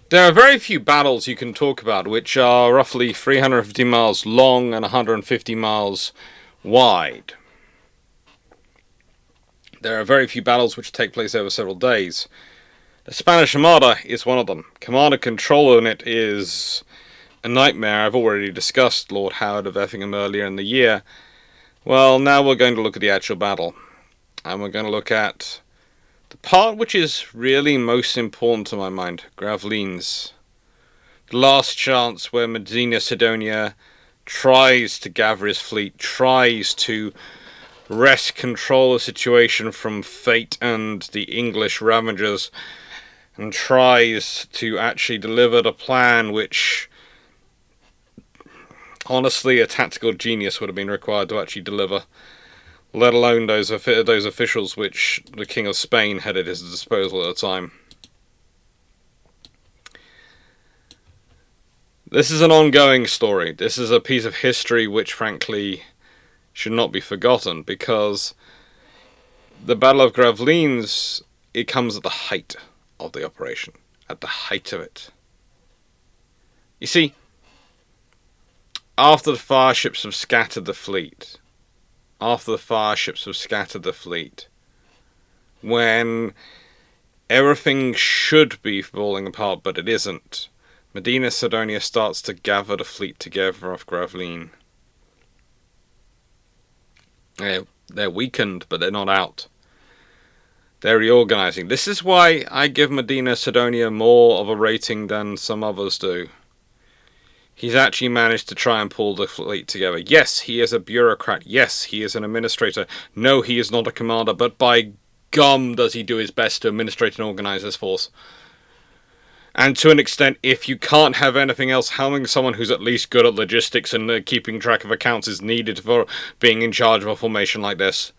There are very few battles you can talk about which are roughly 350 miles long and 150 miles wide. There are very few battles which take place over several days. The Spanish Armada is one of them. Command and control in it is a nightmare. I've already discussed Lord Howard of Effingham earlier in the year. Well, now we're going to look at the actual battle. And we're going to look at the part which is really most important to my mind, Gravelines. The last chance where Medina Sidonia tries to gather his fleet, tries to wrest control of the situation from fate and the English ravagers, and tries to actually deliver the plan which, honestly, a tactical genius would have been required to actually deliver, let alone those officials which the King of Spain had at his disposal at the time. This is an ongoing story. This is a piece of history which, frankly, should not be forgotten, because the Battle of Gravelines, it comes at the height of the operation, at the height of it. You see, after the fireships have scattered the fleet, when everything should be falling apart, but it isn't, Medina Sidonia starts to gather the fleet together off Gravelines. They're weakened, but they're not out. They're reorganizing. This is why I give Medina Sidonia more of a rating than some others do. He's actually managed to try and pull the fleet together. Yes, he is a bureaucrat. Yes, he is an administrator. No, he is not a commander, but by gum does he do his best to administrate and organize his force. And to an extent, if you can't have anything else, having someone who's at least good at logistics and keeping track of accounts is needed for being in charge of a formation like this.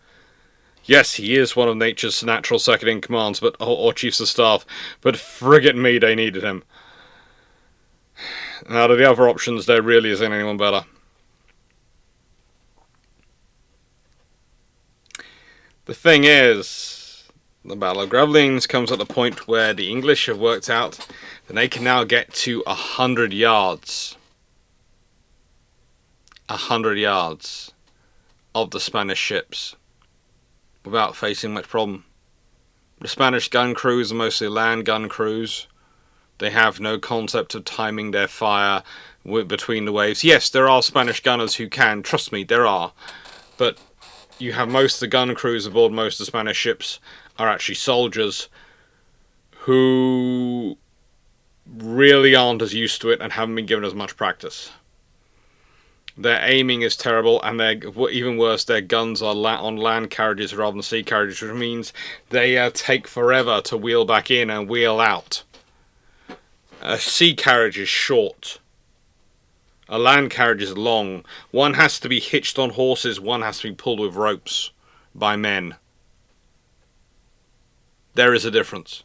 Yes, he is one of nature's natural second-in-commands, or chiefs of staff, but frigate me, they needed him. Out of the other options, there really isn't anyone better. The thing is, the Battle of Gravelines comes at the point where the English have worked out that they can now get to 100 yards. 100 yards of the Spanish ships without facing much problem. The Spanish gun crews are mostly land gun crews. They have no concept of timing their fire between the waves. Yes, there are Spanish gunners who can, trust me, there are. But you have most of the gun crews aboard most of the Spanish ships are actually soldiers who really aren't as used to it and haven't been given as much practice. Their aiming is terrible, and even worse, their guns are on land carriages rather than sea carriages, which means they take forever to wheel back in and wheel out. A sea carriage is short. A land carriage is long. One has to be hitched on horses, one has to be pulled with ropes by men. There is a difference.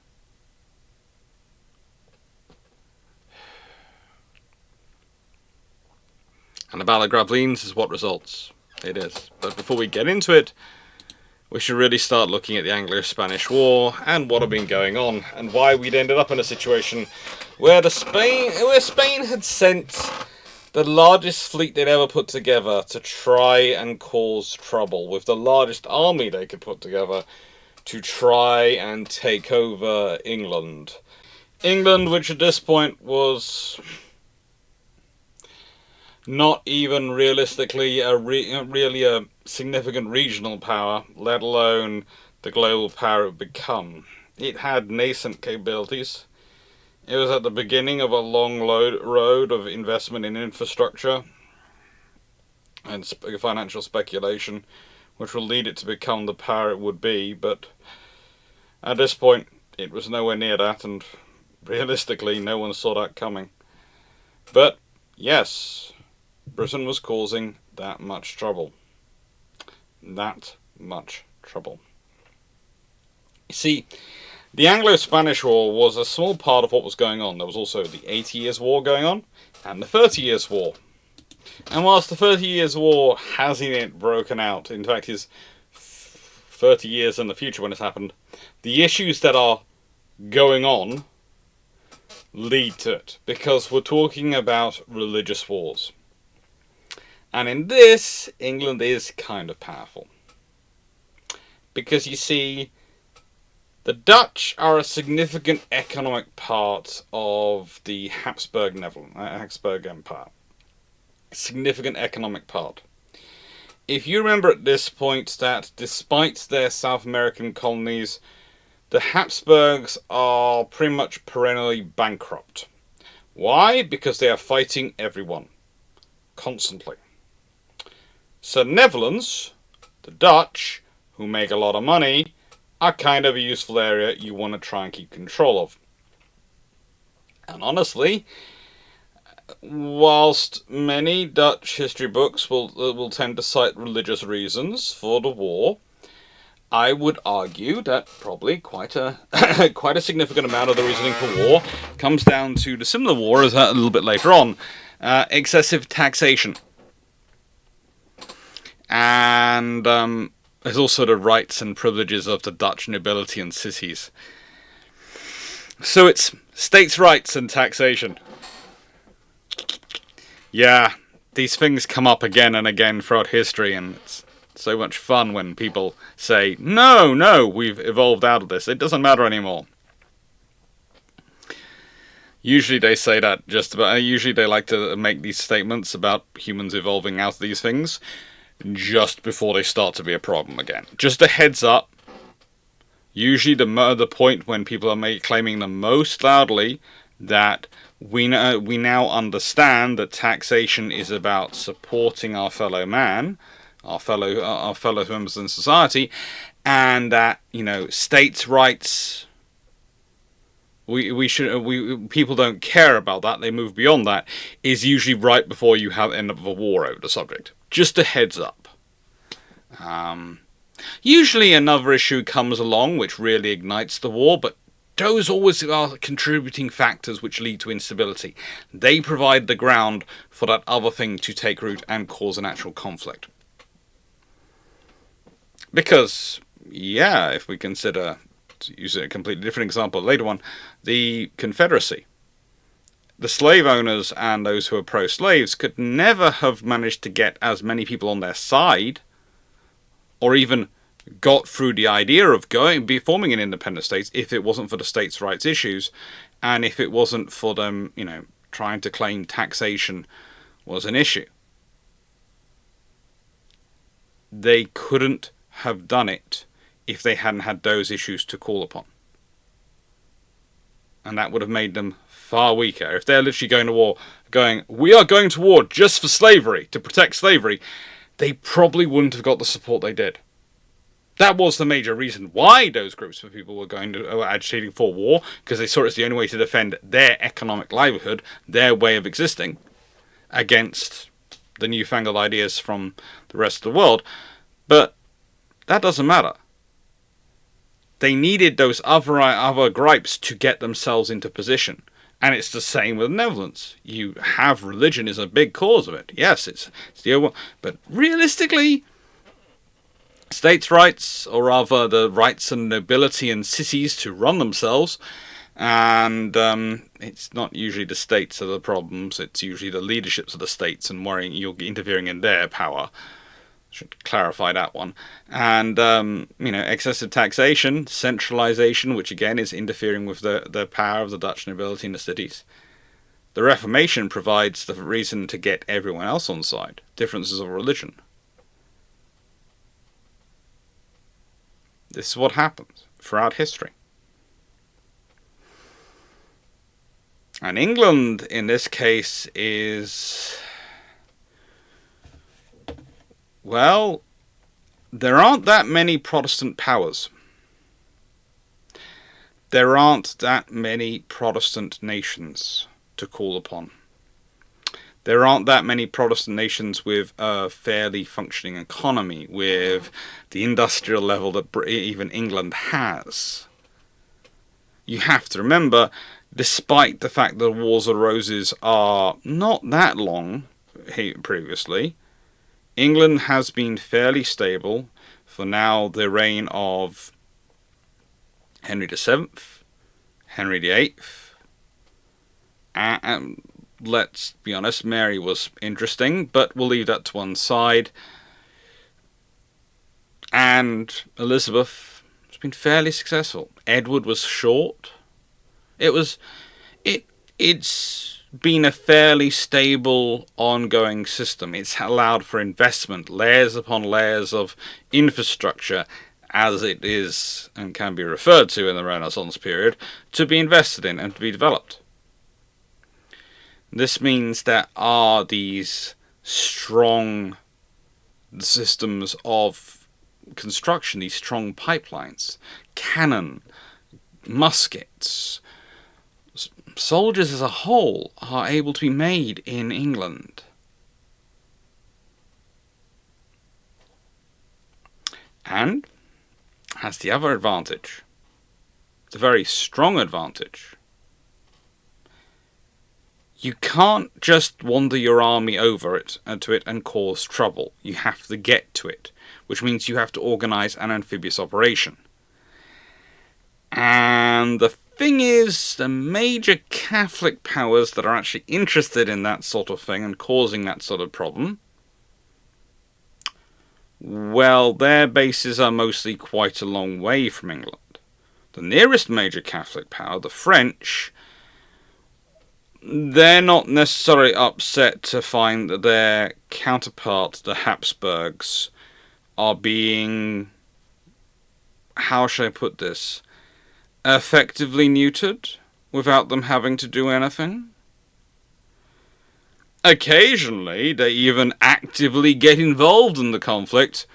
And the Battle of Gravelines is what results. It is. But before we get into it, we should really start looking at the Anglo-Spanish War and what had been going on, and why we'd ended up in a situation where Spain had sent the largest fleet they'd ever put together to try and cause trouble, with the largest army they could put together to try and take over England. England, which at this point was not even realistically really a significant regional power, let alone the global power it would become. It had nascent capabilities. It was at the beginning of a long road of investment in infrastructure and financial speculation, which will lead it to become the power it would be, but at this point it was nowhere near that, and realistically no one saw that coming. But yes, Britain was causing that much trouble. That much trouble. You see, the Anglo-Spanish War was a small part of what was going on. There was also the 80 Years' War going on, and the 30 Years' War. And whilst the 30 Years' War hasn't yet broken out, in fact is 30 years in the future when it's happened, the issues that are going on lead to it, because we're talking about religious wars. And in this, England is kind of powerful. Because you see, the Dutch are a significant economic part of the Habsburg Empire. Significant economic part. If you remember at this point that despite their South American colonies, the Habsburgs are pretty much perennially bankrupt. Why? Because they are fighting everyone. Constantly. So Netherlands, the Dutch, who make a lot of money, are kind of a useful area you want to try and keep control of. And honestly, whilst many Dutch history books will tend to cite religious reasons for the war, I would argue that probably quite a quite a significant amount of the reasoning for war comes down to the similar war as a little bit later on, excessive taxation, and there's also the rights and privileges of the Dutch nobility and cities. So it's states' rights and taxation. Yeah, these things come up again and again throughout history, and it's so much fun when people say, no, we've evolved out of this. It doesn't matter anymore. Usually they say that usually they like to make these statements about humans evolving out of these things just before they start to be a problem again. Just a heads up. Usually the point when people are claiming the most loudly that we now understand that taxation is about supporting our fellow man, our fellow members in society, and that states' rights. People don't care about that. They move beyond that. Is usually right before you end up with a war over the subject. Just a heads up. Usually another issue comes along which really ignites the war, but those always are contributing factors which lead to instability. They provide the ground for that other thing to take root and cause an actual conflict. Because, if we consider, to use a completely different example, later one, the Confederacy. The slave owners and those who are pro-slaves could never have managed to get as many people on their side, or even got through the idea of forming an independent state if it wasn't for the states' rights issues, and if it wasn't for them, trying to claim taxation was an issue. They couldn't have done it if they hadn't had those issues to call upon. And that would have made them far weaker. If they're literally going to war, we are going to war just for slavery, to protect slavery, they probably wouldn't have got the support they did. That was the major reason why those groups of people were agitating for war, because they saw it as the only way to defend their economic livelihood, their way of existing, against the newfangled ideas from the rest of the world. But that doesn't matter. They needed those other gripes to get themselves into position. And it's the same with the Netherlands. You have religion is a big cause of it. Yes, it's the overall, but realistically, states' rights, or rather the rights and nobility and cities to run themselves, and it's not usually the states are the problems. It's usually the leaderships of the states and worrying you're interfering in their power. Should clarify that one. And excessive taxation, centralization, which again is interfering with the power of the Dutch nobility in the cities. The Reformation provides the reason to get everyone else on side. Differences of religion. This is what happens throughout history. And England, in this case, is... well, there aren't that many Protestant powers. There aren't that many Protestant nations to call upon. There aren't that many Protestant nations with a fairly functioning economy, with the industrial level that even England has. You have to remember, despite the fact that the Wars of the Roses are not that long previously, England has been fairly stable for now the reign of Henry VII, Henry VIII, And let's be honest, Mary was interesting, but we'll leave that to one side. And Elizabeth has been fairly successful. Edward was short. It's been a fairly stable, ongoing system. It's allowed for investment, layers upon layers of infrastructure, as it is and can be referred to in the Renaissance period, to be invested in and to be developed. This means there are these strong systems of construction, these strong pipelines, cannon, muskets. Soldiers as a whole are able to be made in England. And has the other advantage, the very strong advantage. You can't just wander your army over it to it and cause trouble. You have to get to it, which means you have to organise an amphibious operation. And the thing is, the major Catholic powers that are actually interested in that sort of thing and causing that sort of problem, well, their bases are mostly quite a long way from England. The nearest major Catholic power, the French, they're not necessarily upset to find that their counterparts, the Habsburgs, are being, how shall I put this, effectively neutered without them having to do anything. Occasionally, they even actively get involved in the conflict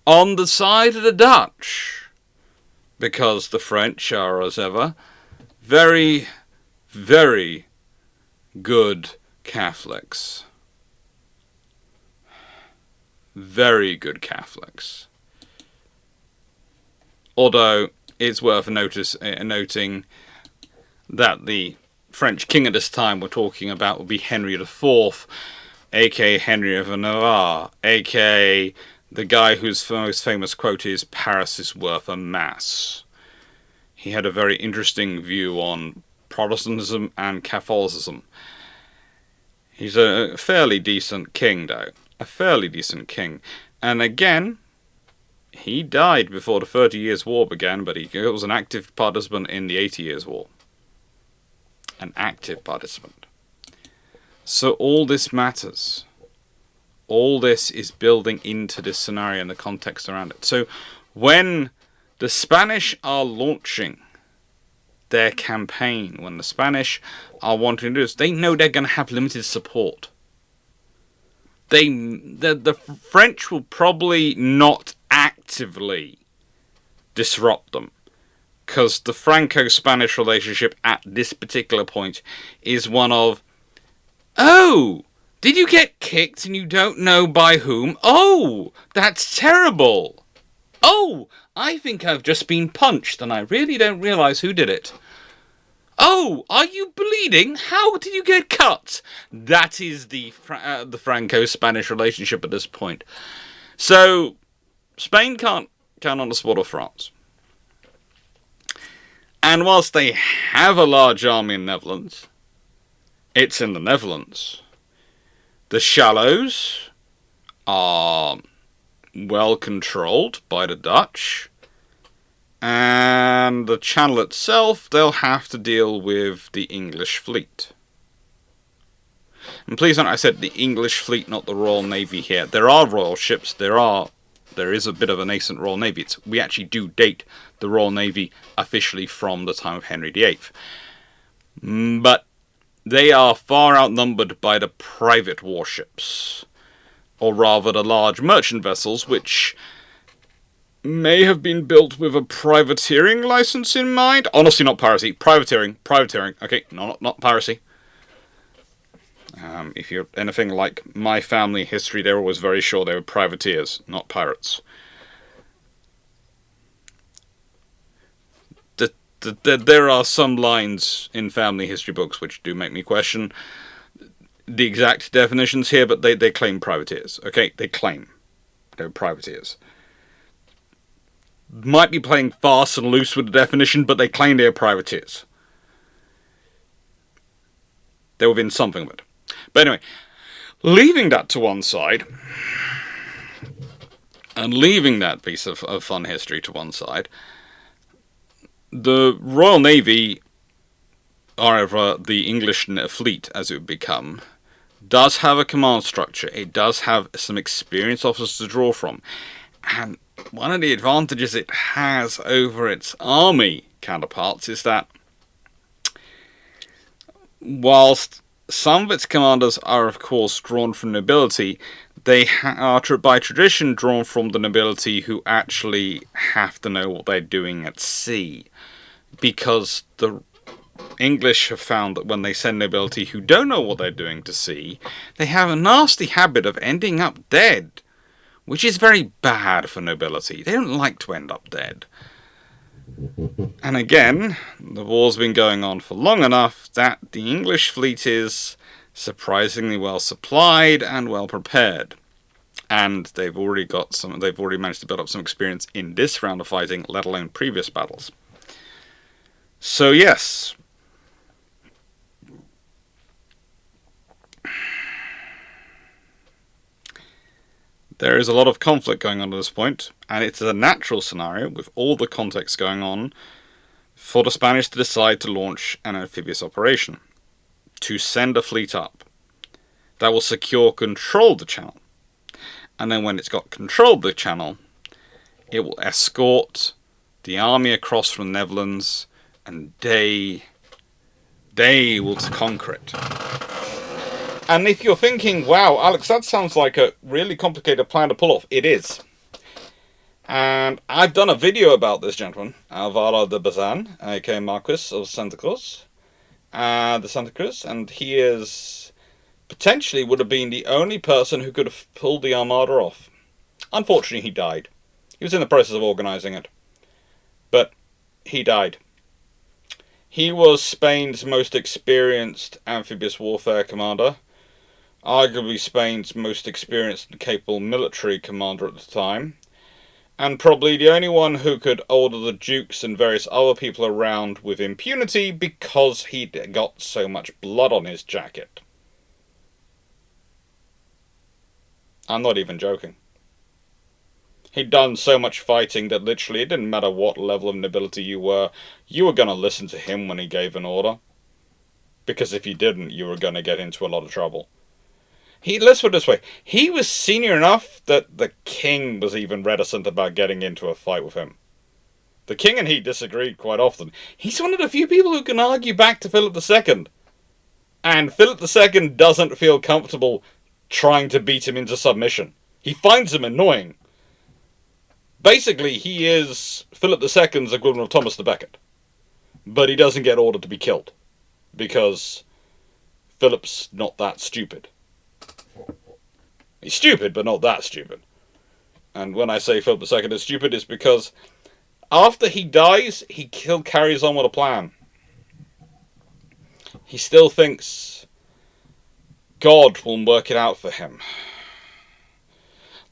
on the side of the Dutch, because the French are, as ever, very, very good Catholics. Very good Catholics. Although it's worth noting that the French king at this time we're talking about would be Henry IV, aka Henry of Navarre, aka the guy whose most famous quote is, "Paris is worth a mass." He had a very interesting view on Protestantism and Catholicism. He's a fairly decent king, though. A fairly decent king. And again, he died before the 30 Years' War began, but he was an active participant in the 80 Years' War. An active participant. So all this matters. All this is building into this scenario and the context around it. So when the Spanish are launching their campaign, when the Spanish are wanting to do this, they know they're going to have limited support. The French will probably not actively disrupt them, because the Franco-Spanish relationship at this particular point is one of, oh, did you get kicked and you don't know by whom? Oh, that's terrible. Oh, I think I've just been punched and I really don't realise who did it. Oh, are you bleeding? How did you get cut? That is the Franco-Spanish relationship at this point. So, Spain can't count on the support of France. And whilst they have a large army in the Netherlands, it's in the Netherlands. The shallows are well controlled by the Dutch. And the channel itself, they'll have to deal with the English fleet. And please note, I said the English fleet, not the Royal Navy here. There are royal ships, there is a bit of a nascent Royal Navy. We actually do date the Royal Navy officially from the time of Henry VIII. But they are far outnumbered by the private warships. Or rather the large merchant vessels, which may have been built with a privateering license in mind. Honestly, not piracy. Privateering. Okay, not piracy. If you're anything like my family history, they were always very sure they were privateers, not pirates. There are some lines in family history books which do make me question the exact definitions here, but they claim privateers. Okay, they claim they're privateers. Might be playing fast and loose with the definition, but they claim they're privateers. They're within something of it. But anyway, leaving that to one side, and leaving that piece of fun history to one side, the Royal Navy, or the English fleet as it would become, does have a command structure. It does have some experienced officers to draw from. And one of the advantages it has over its army counterparts is that whilst some of its commanders are of course drawn from nobility, they are by tradition drawn from the nobility who actually have to know what they're doing at sea. Because the English have found that when they send nobility who don't know what they're doing to sea, they have a nasty habit of ending up dead, which is very bad for nobility. They don't like to end up dead. And again, the war's been going on for long enough that the English fleet is surprisingly well supplied and well prepared. And they've already managed to build up some experience in this round of fighting, let alone previous battles. So yes, there is a lot of conflict going on at this point, and it's a natural scenario with all the context going on for the Spanish to decide to launch an amphibious operation, to send a fleet up that will secure control of the channel. And then when it's got control of the channel, it will escort the army across from the Netherlands, and they will conquer it. And if you're thinking, wow, Alex, that sounds like a really complicated plan to pull off, it is. And I've done a video about this gentleman, Alvaro de Bazan, aka Marquis of Santa Cruz, and he is potentially would have been the only person who could have pulled the Armada off. Unfortunately, he died. He was in the process of organising it, but he died. He was Spain's most experienced amphibious warfare commander, arguably Spain's most experienced and capable military commander at the time, and probably the only one who could order the dukes and various other people around with impunity because he'd got so much blood on his jacket. I'm not even joking. He'd done so much fighting that literally it didn't matter what level of nobility you were going to listen to him when he gave an order. Because if you didn't, you were going to get into a lot of trouble. Let's put it this way, he was senior enough that the king was even reticent about getting into a fight with him. The king and he disagreed quite often. He's one of the few people who can argue back to Philip II. And Philip II doesn't feel comfortable trying to beat him into submission. He finds him annoying. Basically, he is Philip II's equivalent of Thomas the Becket. But he doesn't get ordered to be killed. Because Philip's not that stupid. He's stupid, but not that stupid. And when I say Philip II is stupid, it's because after he dies, he still carries on with a plan. He still thinks God will work it out for him.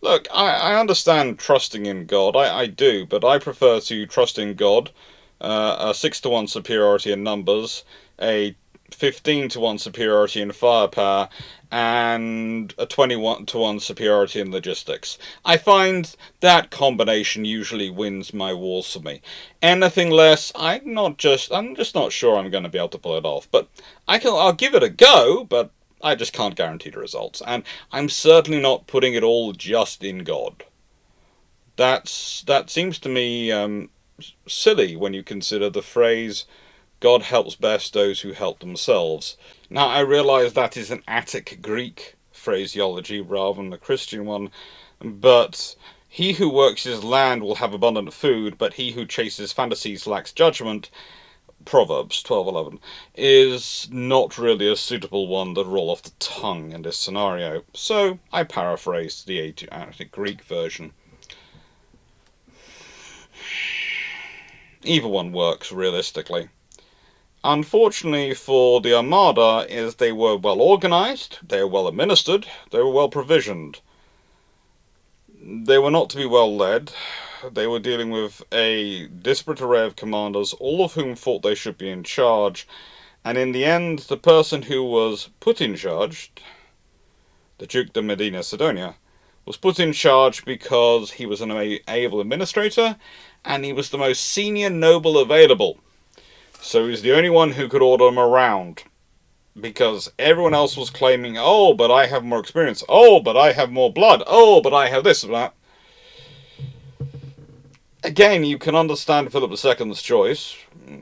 Look, I understand trusting in God, I do, but I prefer to trust in God, a 6-to-1 superiority in numbers, a 15-to-1 superiority in firepower, and a 21-to-1 superiority in logistics. I find that combination usually wins my wars for me. Anything less, I'm just not sure I'm going to be able to pull it off. But I'll give it a go, but I just can't guarantee the results. And I'm certainly not putting it all just in God. That seems to me silly when you consider the phrase, God helps best those who help themselves. Now, I realise that is an Attic Greek phraseology rather than a Christian one, but he who works his land will have abundant food, but he who chases fantasies lacks judgment, Proverbs 12:11, is not really a suitable one that roll off the tongue in this scenario, so I paraphrased the Attic Greek version. Either one works, realistically. Unfortunately for the Armada, is they were well organised, they were well administered, they were well provisioned. They were not to be well led. They were dealing with a disparate array of commanders, all of whom thought they should be in charge, And in the end, the person who was put in charge, the Duke de Medina Sidonia, was put in charge because he was an able administrator and he was the most senior noble available. So he was the only one who could order them around. Because everyone else was claiming, oh, but I have more experience. Oh, but I have more blood. Oh, but I have this and that. Again, you can understand Philip II's choice.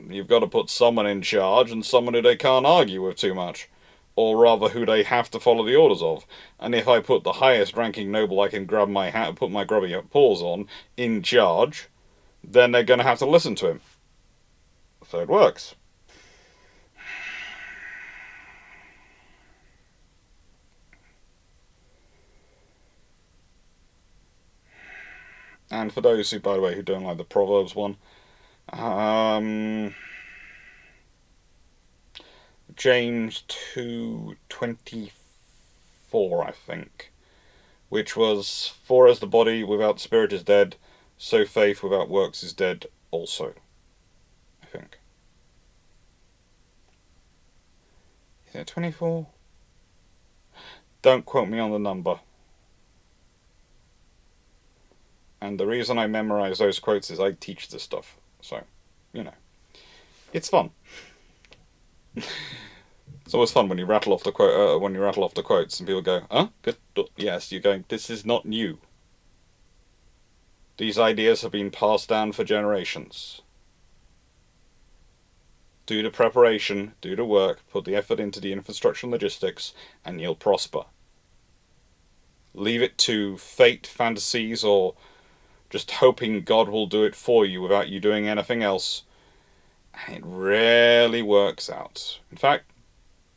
You've got to put someone in charge and someone who they can't argue with too much. Or rather, who they have to follow the orders of. And if I put the highest ranking noble I can grab my hat, put my grubby paws on, in charge, then they're going to have to listen to him. So it works. And for those who, by the way, who don't like the Proverbs one, James 2:24, I think, which was, for as the body without spirit is dead, so faith without works is dead also, I think. Is it 24? Don't quote me on the number. And the reason I memorize those quotes is I teach this stuff. So, you know, it's fun. It's always fun when you rattle off the quotes and people go, "Huh? Good. Yes." You're going, "This is not new. These ideas have been passed down for generations. Do the preparation, do the work, put the effort into the infrastructure and logistics, and you'll prosper. Leave it to fate, fantasies, or just hoping God will do it for you without you doing anything else. And it rarely works out. In fact,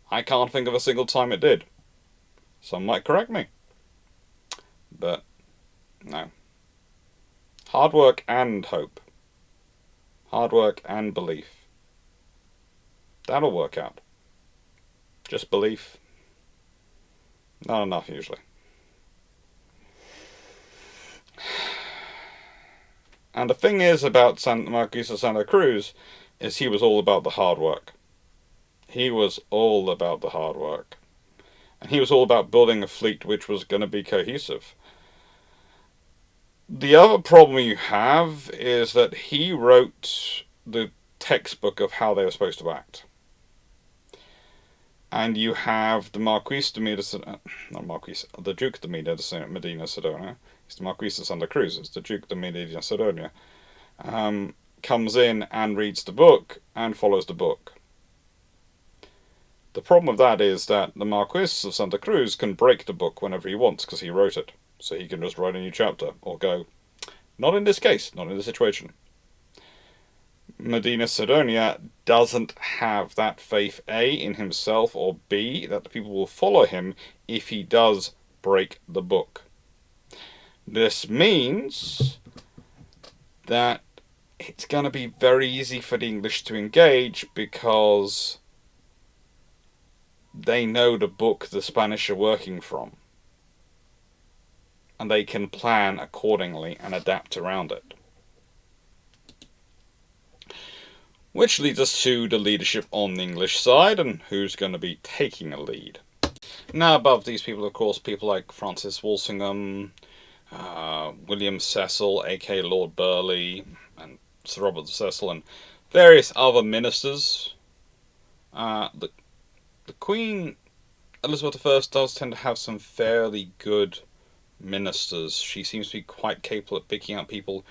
I can't think of a single time it did. Some might correct me. But, no. Hard work and hope. Hard work and belief. That'll work out. Just belief. Not enough, usually. And the thing is about Marquis of Santa Cruz is he was all about the hard work. He was all about the hard work. And he was all about building a fleet which was going to be cohesive. The other problem you have is that he wrote the textbook of how they were supposed to act. And you have the the Duke de Medina Sidonia. It's the Marquis of Santa Cruz. It's the Duke de Medina Sidonia. Comes in and reads the book and follows the book. The problem with that is that the Marquis of Santa Cruz can break the book whenever he wants because he wrote it. So he can just write a new chapter or go, not in this case, not in this situation. Medina Sidonia doesn't have that faith, A, in himself, or B, that the people will follow him if he does break the book. This means that it's going to be very easy for the English to engage because they know the book the Spanish are working from. And they can plan accordingly and adapt around it. Which leads us to the leadership on the English side and who's going to be taking a lead. Now above these people, of course, people like Francis Walsingham, William Cecil, aka Lord Burleigh, and Sir Robert Cecil, and various other ministers. The Queen Elizabeth I does tend to have some fairly good ministers. She seems to be quite capable at picking out people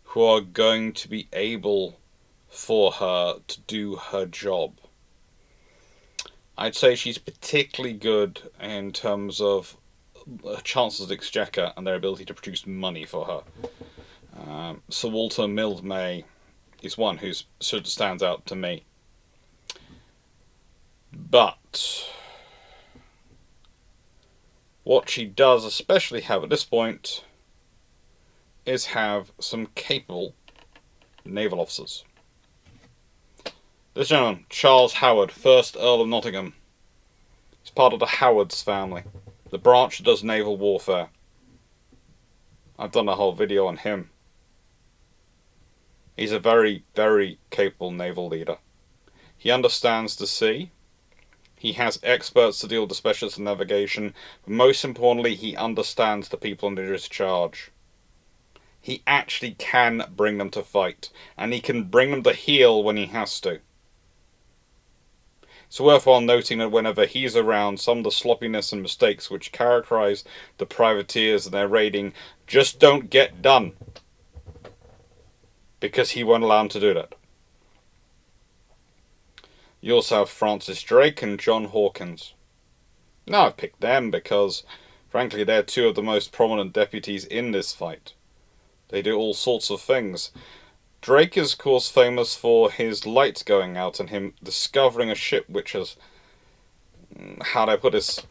who are going to be able for her to do her job. I'd say she's particularly good in terms of Chancellor's Exchequer and their ability to produce money for her. Sir Walter Mildmay is one who sort of stands out to me. But what she does especially have at this point is have some capable naval officers. This gentleman, Charles Howard, 1st Earl of Nottingham. He's part of the Howards family, the branch that does naval warfare. I've done a whole video on him. He's a very, very capable naval leader. He understands the sea. He has experts to deal with the specialists in navigation. But most importantly, he understands the people under his charge. He actually can bring them to fight. And he can bring them to heel when he has to. It's worthwhile noting that whenever he's around, some of the sloppiness and mistakes which characterize the privateers and their raiding just don't get done. Because he won't allow them to do that. You also have Francis Drake and John Hawkins. Now I've picked them because, frankly, they're two of the most prominent deputies in this fight. They do all sorts of things. Drake is, of course, famous for his lights going out and him discovering a ship which has, how do I put this,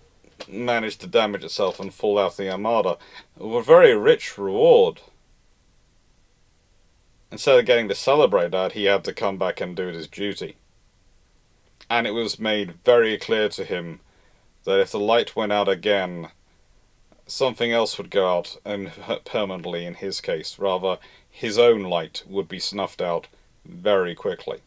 managed to damage itself and fall out of the Armada. A very rich reward. Instead of getting to celebrate that, he had to come back and do his duty. And it was made very clear to him that if the light went out again, something else would go out, and permanently in his case. Rather, his own light would be snuffed out very quickly.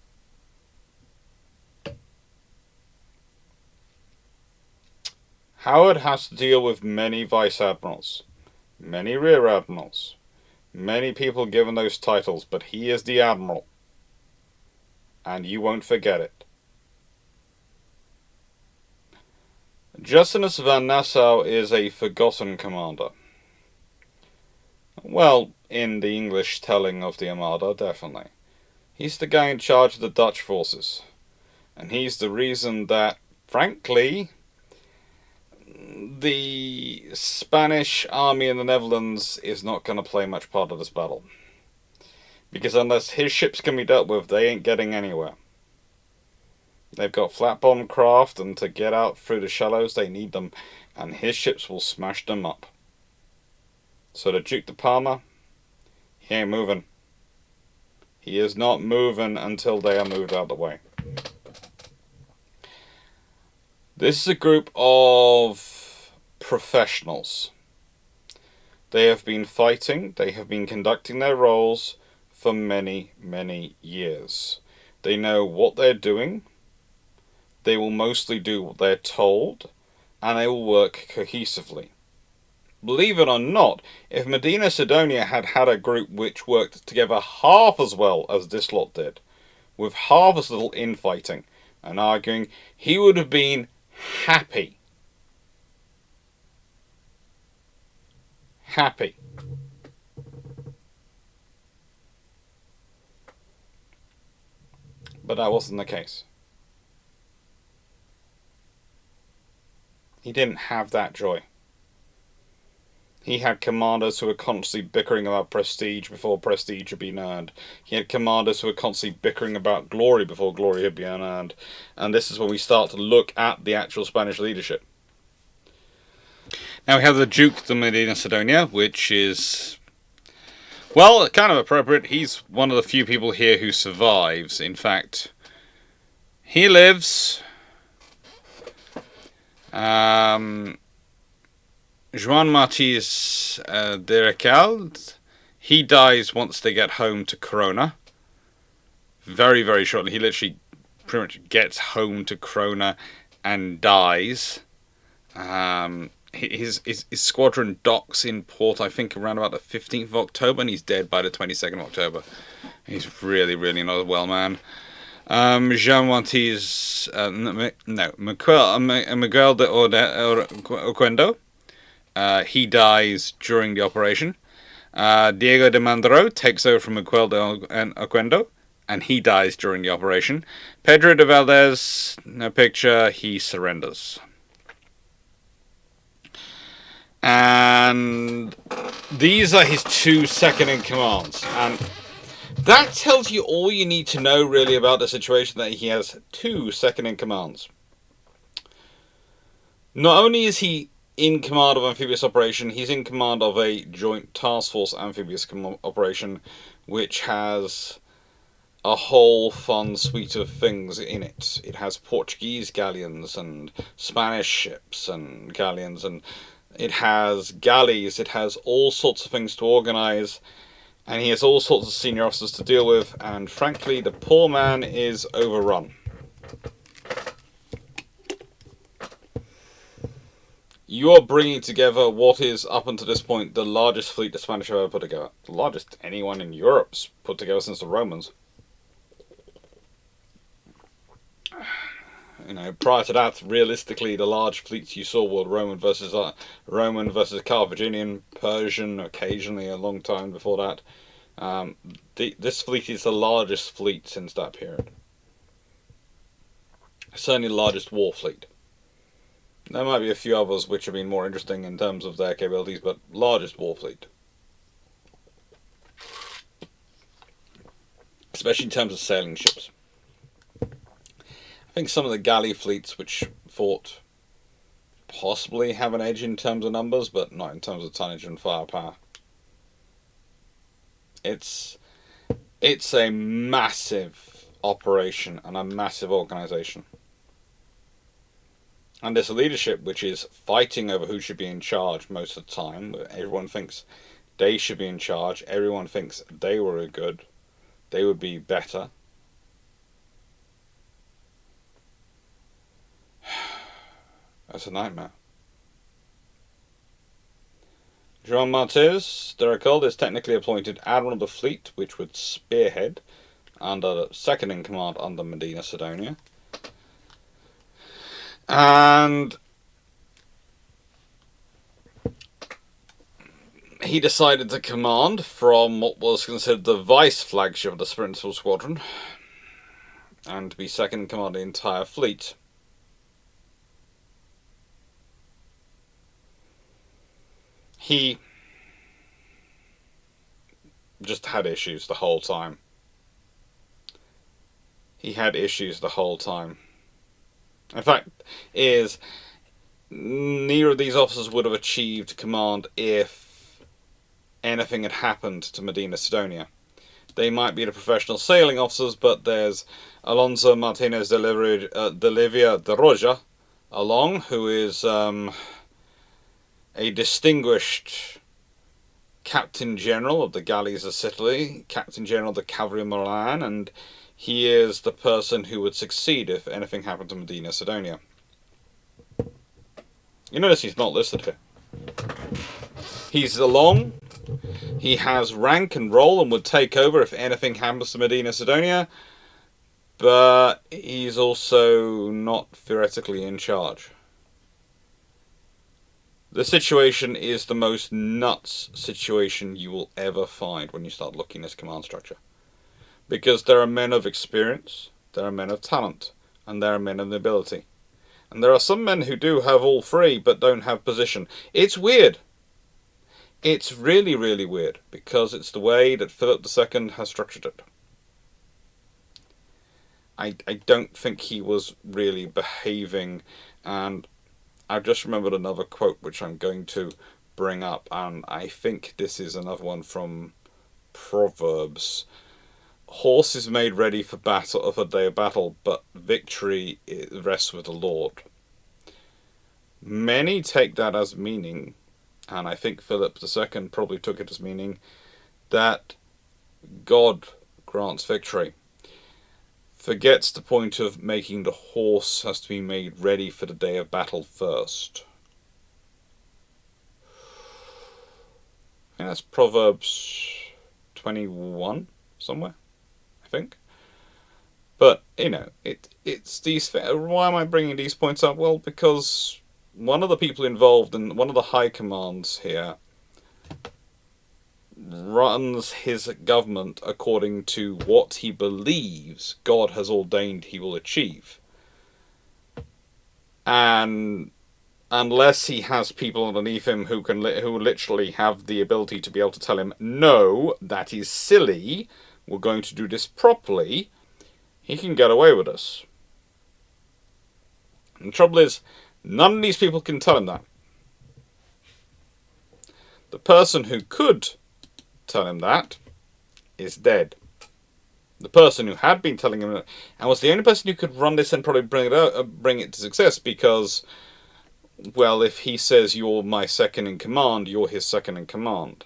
Howard has to deal with many vice admirals, many rear admirals, many people given those titles, but he is the admiral. And you won't forget it. Justinus van Nassau is a forgotten commander. Well, in the English telling of the Armada, definitely. He's the guy in charge of the Dutch forces. And he's the reason that, frankly, the Spanish army in the Netherlands is not going to play much part of this battle. Because unless his ships can be dealt with, they ain't getting anywhere. They've got flat bomb craft, and to get out through the shallows, they need them, and his ships will smash them up. So the Duke de Parma, he ain't moving. He is not moving until they are moved out of the way. This is a group of professionals. They have been fighting, they have been conducting their roles for many, many years. They know what they're doing. They will mostly do what they're told, and they will work cohesively. Believe it or not, if Medina Sidonia had had a group which worked together half as well as this lot did, with half as little infighting and arguing, he would have been happy. Happy. But that wasn't the case. He didn't have that joy. He had commanders who were constantly bickering about prestige before prestige had been earned. He had commanders who were constantly bickering about glory before glory had been earned. And this is when we start to look at the actual Spanish leadership. Now we have the Duke de Medina Sidonia, which is, well, kind of appropriate. He's one of the few people here who survives. In fact, he lives. Joan Martís de Recalde, he dies once they get home to Corona. Very, very shortly. He literally pretty much gets home to Corona and dies. His squadron docks in port, I think, around about the 15th of October, and he's dead by the 22nd of October. He's really, really not a well man. Jean Martís, Miguel de Oquendo, he dies during the operation. Diego de Mandro takes over from Miguel de Oquendo, and he dies during the operation. Pedro de Valdez, no picture, he surrenders. And these are his two second-in-commands, and that tells you all you need to know, really, about the situation, that he has two second-in-commands. Not only is he in command of amphibious operation, he's in command of a joint task force amphibious operation, which has a whole fun suite of things in it. It has Portuguese galleons and Spanish ships and galleons, and it has galleys, it has all sorts of things to organise. And he has all sorts of senior officers to deal with, and frankly, the poor man is overrun. You are bringing together what is, up until this point, the largest fleet the Spanish have ever put together. The largest anyone in Europe's put together since the Romans. Prior to that, realistically, the large fleets you saw were Roman versus Carthaginian, Persian, occasionally a long time before that. This fleet is the largest fleet since that period. Certainly the largest war fleet. There might be a few others which have been more interesting in terms of their capabilities, but largest war fleet. Especially in terms of sailing ships. I think some of the galley fleets which fought possibly have an edge in terms of numbers, but not in terms of tonnage and firepower. It's a massive operation and a massive organisation. And this leadership, which is fighting over who should be in charge most of the time, everyone thinks they should be in charge, everyone thinks they were good, they would be better. That's a nightmare. Joan Martínez de Recalde is technically appointed Admiral of the Fleet, which would spearhead, under second in command under Medina Sidonia. And he decided to command from what was considered the vice flagship of the principal squadron, and to be second in command of the entire fleet. He just had issues the whole time. In fact, neither of these officers would have achieved command if anything had happened to Medina Sidonia. They might be the professional sailing officers, but there's Alonso Martinez de Livia de Roja along, who is a distinguished Captain General of the galleys of Sicily, Captain General of the Cavalry of Milan, and he is the person who would succeed if anything happened to Medina Sidonia. You notice he's not listed here. He's along, he has rank and role and would take over if anything happens to Medina Sidonia, but he's also not theoretically in charge. The situation is the most nuts situation you will ever find when you start looking at this command structure. Because there are men of experience, there are men of talent, and there are men of nobility. And there are some men who do have all three, but don't have position. It's weird. It's really, really weird, because it's the way that Philip II has structured it. I don't think he was really behaving, and I've just remembered another quote which I'm going to bring up, and I think this is another one from Proverbs. Horse is made ready for battle, for a day of battle, but victory rests with the Lord. Many take that as meaning, and I think Philip II probably took it as meaning, that God grants victory. Forgets the point of making the horse has to be made ready for the day of battle first. I think that's Proverbs 21 somewhere, I think. But, it's these... Why am I bringing these points up? Well, because one of the people involved in one of the high commands here runs his government according to what he believes God has ordained he will achieve. And unless he has people underneath him who literally have the ability to be able to tell him, no, that is silly, we're going to do this properly, he can get away with us. And the trouble is, none of these people can tell him that. The person who could tell him that is dead. The person who had been telling him that, and was the only person who could run this and probably bring it to success, because, well, if he says you're my second in command, you're his second in command.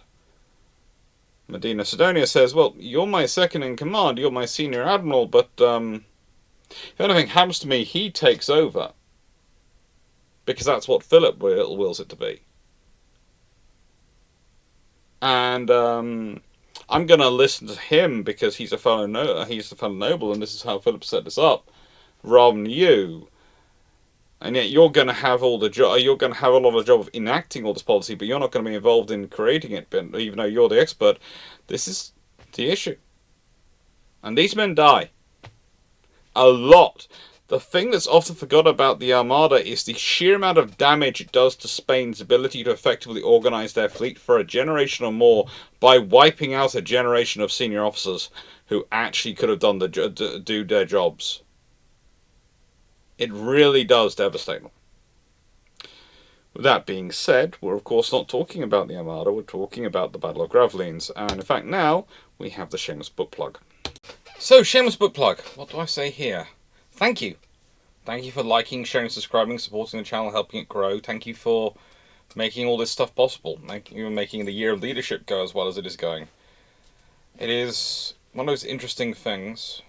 Medina Sidonia says, well, you're my second in command, you're my senior admiral, but if anything happens to me, he takes over. because that's what Philip wills it to be. And I'm going to listen to him because he's a fellow noble, and this is how Philip set this up, rather than you. And yet you're going to have you're going to have a lot of the job of enacting all this policy, but you're not going to be involved in creating it. But even though you're the expert, this is the issue. And these men die a lot. The thing that's often forgotten about the Armada is the sheer amount of damage it does to Spain's ability to effectively organise their fleet for a generation or more by wiping out a generation of senior officers who actually could have done do their jobs. It really does devastate them. With that being said, we're of course not talking about the Armada, we're talking about the Battle of Gravelines. And in fact now, we have the Shameless book plug. So, Shameless book plug. What do I say here? Thank you. Thank you for liking, sharing, subscribing, supporting the channel, helping it grow. Thank you for making all this stuff possible. Thank you for making the Year of Leadership go as well as it is going. It is one of those interesting things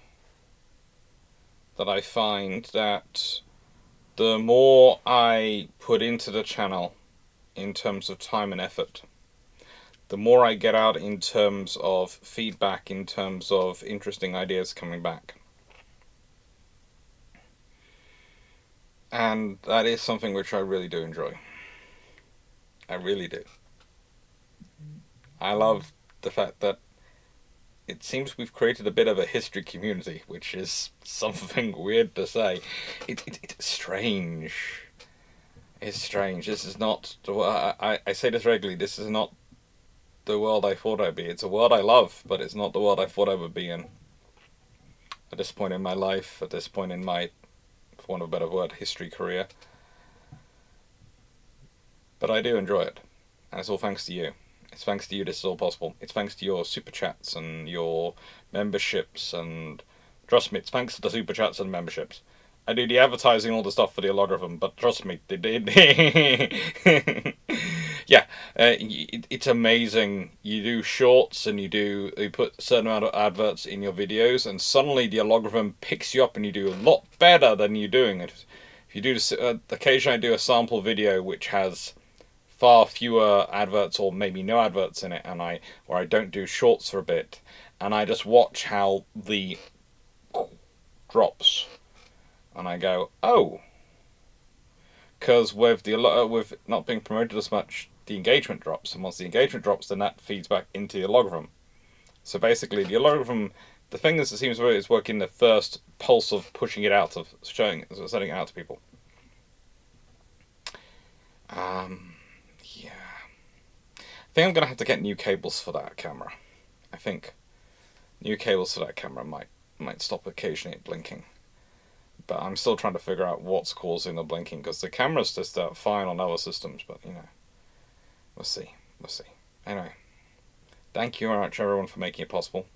that I find that the more I put into the channel in terms of time and effort, the more I get out in terms of feedback, in terms of interesting ideas coming back. And that is something which I really do enjoy. I really do. I love the fact that it seems we've created a bit of a history community, which is something weird to say. It's strange. It's strange. This is not... I say this regularly. This is not the world I thought I'd be. It's a world I love, but it's not the world I thought I would be in. At this point in my life, at this point in my, for want of a better word, history career. But I do enjoy it. And it's all thanks to you. It's thanks to you this is all possible. It's thanks to your super chats and your memberships, and trust me, it's thanks to the super chats and memberships. I do the advertising, all the stuff for the algorithm, but trust me, yeah, it's amazing. You do shorts and you put a certain amount of adverts in your videos, and suddenly the algorithm picks you up and you do a lot better than you're doing it. If you do occasionally I do a sample video which has far fewer adverts or maybe no adverts in it, and I don't do shorts for a bit, and I just watch how the drops, and I go, oh, because with not being promoted as much, the engagement drops, and once the engagement drops, then that feeds back into the algorithm. So basically, the algorithm, the thing is, it seems it's working the first pulse of pushing it out, of sending it out to people. Yeah. I think I'm going to have to get new cables for that camera. I think new cables for that camera might stop occasionally blinking. But I'm still trying to figure out what's causing the blinking, because the camera's just fine on other systems, but you know, we'll see. Anyway, thank you very much everyone for making it possible.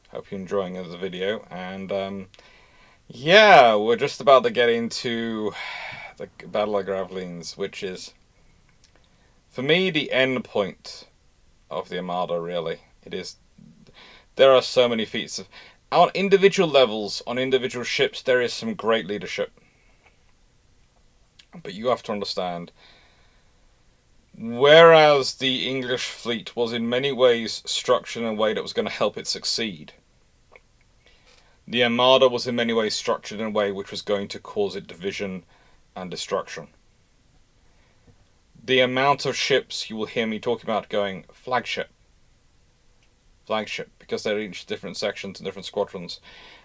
Hope you're enjoying the video, and yeah, we're just about to get into the Battle of Gravelines, which is, for me, the end point of the Armada, really. It is. There are so many feats of... On individual levels, on individual ships, there is some great leadership. But you have to understand, whereas the English fleet was in many ways structured in a way that was going to help it succeed, the Armada was in many ways structured in a way which was going to cause it division and destruction. The amount of ships you will hear me talking about going flagship, because they're each different sections and different squadrons,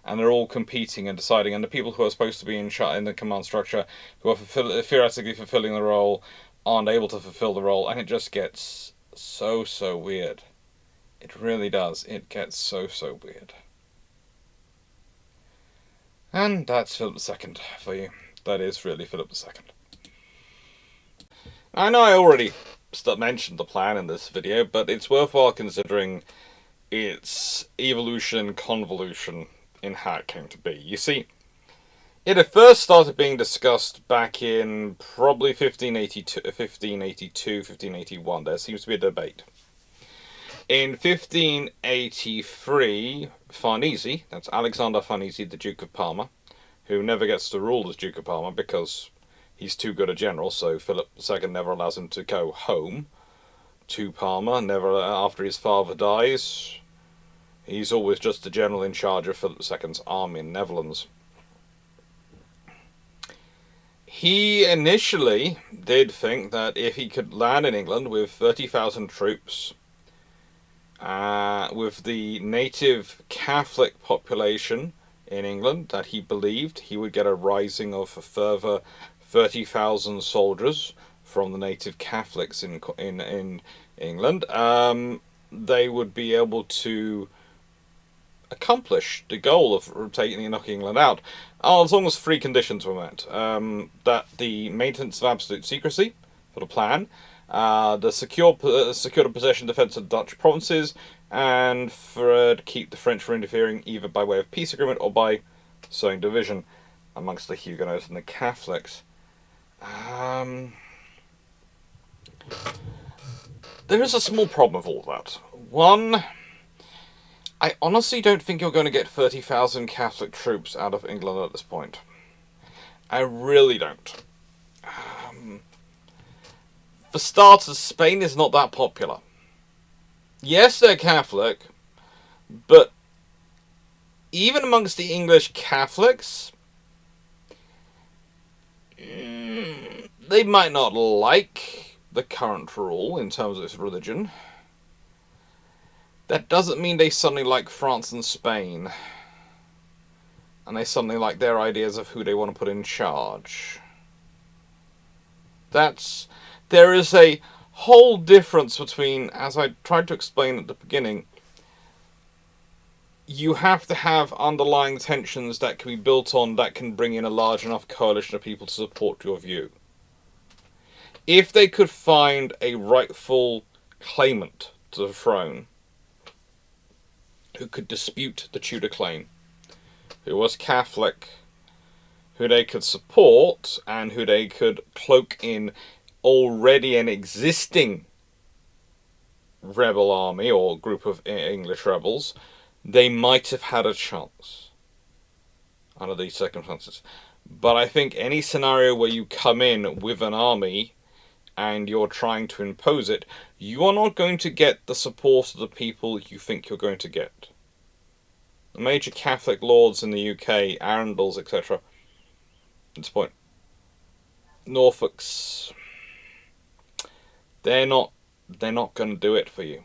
and they're all competing and deciding, and the people who are supposed to be in the command structure, who are theoretically fulfilling the role, aren't able to fulfill the role, and it just gets so weird. It really does. It gets so weird. And that's Philip II for you. That is really Philip II. I know I already mentioned the plan in this video, but it's worthwhile considering its evolution and convolution in how it came to be. You see, it had first started being discussed back in probably 1582, 1581. There seems to be a debate. In 1583, Farnese, that's Alexander Farnese, the Duke of Parma, who never gets to rule as Duke of Parma because he's too good a general, so Philip II never allows him to go home to Parma. Never after his father dies. He's always just the general in charge of Philip II's army in the Netherlands. He initially did think that if he could land in England with 30,000 troops, with the native Catholic population in England, that he believed he would get a rising of a further 30,000 soldiers from the native Catholics in England. They would be able to accomplish the goal of taking and knocking England out, as long as three conditions were met. That the maintenance of absolute secrecy for the plan, the secure the possession and defence of Dutch provinces, and for to keep the French from interfering either by way of peace agreement or by sowing division amongst the Huguenots and the Catholics. There is a small problem with all that. One, I honestly don't think you're going to get 30,000 Catholic troops out of England at this point. I really don't. For starters, Spain is not that popular. Yes, they're Catholic, but even amongst the English Catholics, they might not like the current rule in terms of its religion. That doesn't mean they suddenly like France and Spain, and they suddenly like their ideas of who they want to put in charge. There is a whole difference between, as I tried to explain at the beginning, you have to have underlying tensions that can be built on that can bring in a large enough coalition of people to support your view. If they could find a rightful claimant to the throne who could dispute the Tudor claim, who was Catholic, who they could support, and who they could cloak in already an existing rebel army or group of English rebels, they might have had a chance under these circumstances. But I think any scenario where you come in with an army and you're trying to impose it, you are not going to get the support of the people you think you're going to get. The major Catholic lords in the UK, Arundels, etc., at this point, Norfolks, they're not going to do it for you.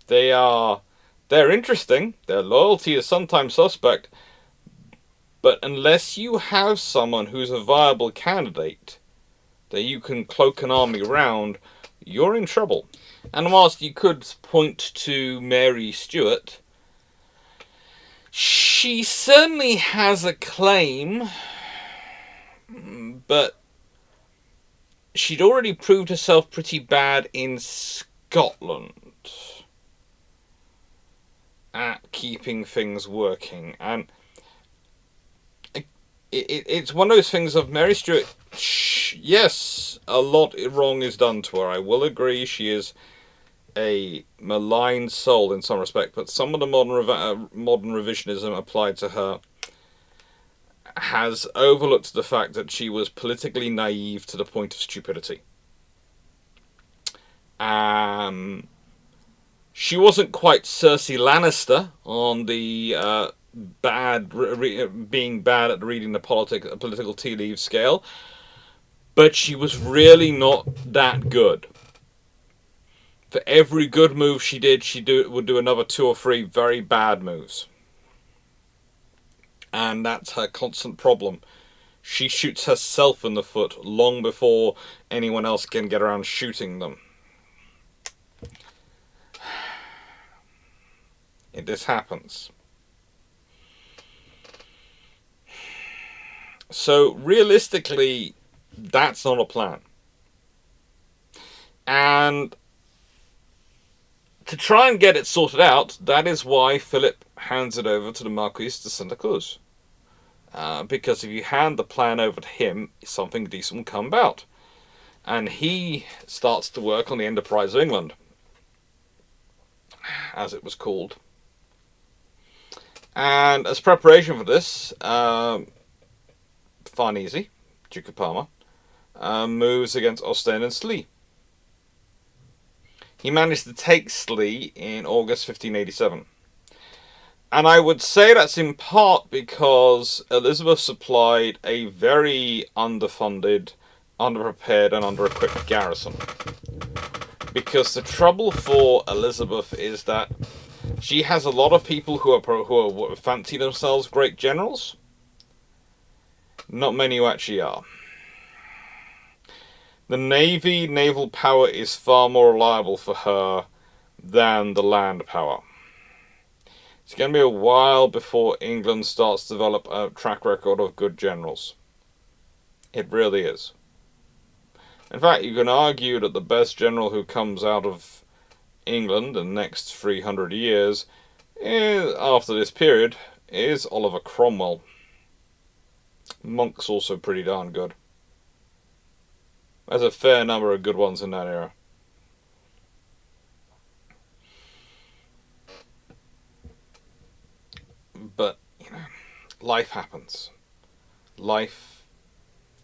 They're interesting. Their loyalty is sometimes suspect, but unless you have someone who's a viable candidate that you can cloak an army around, you're in trouble. And whilst you could point to Mary Stuart, she certainly has a claim, but she'd already proved herself pretty bad in Scotland at keeping things working. And it's one of those things of Mary Stuart. Yes, a lot wrong is done to her. I will agree she is a malign soul in some respect, but some of the modern revisionism applied to her has overlooked the fact that she was politically naive to the point of stupidity. She wasn't quite Cersei Lannister on the being bad at reading the political tea leaf scale, but she was really not that good. For every good move she did, would do another 2 or 3 very bad moves. And that's her constant problem. She shoots herself in the foot long before anyone else can get around shooting them. This happens. So realistically, that's not a plan. And to try and get it sorted out, that is why Philip hands it over to the Marquis de Santa Cruz. Because if you hand the plan over to him, something decent will come about. And he starts to work on the Enterprise of England, as it was called. And as preparation for this, fun easy, Duke of Parma, moves against Ostend and Slee. He managed to take Slee in August 1587. And I would say that's in part because Elizabeth supplied a very underfunded, underprepared, and under-equipped garrison. Because the trouble for Elizabeth is that she has a lot of people who fancy themselves great generals. Not many who actually are. The naval power is far more reliable for her than the land power. It's going to be a while before England starts to develop a track record of good generals. It really is. In fact, you can argue that the best general who comes out of England in the next 300 years, after this period, is Oliver Cromwell. Monk's also pretty darn good. There's a fair number of good ones in that era. But, life happens. Life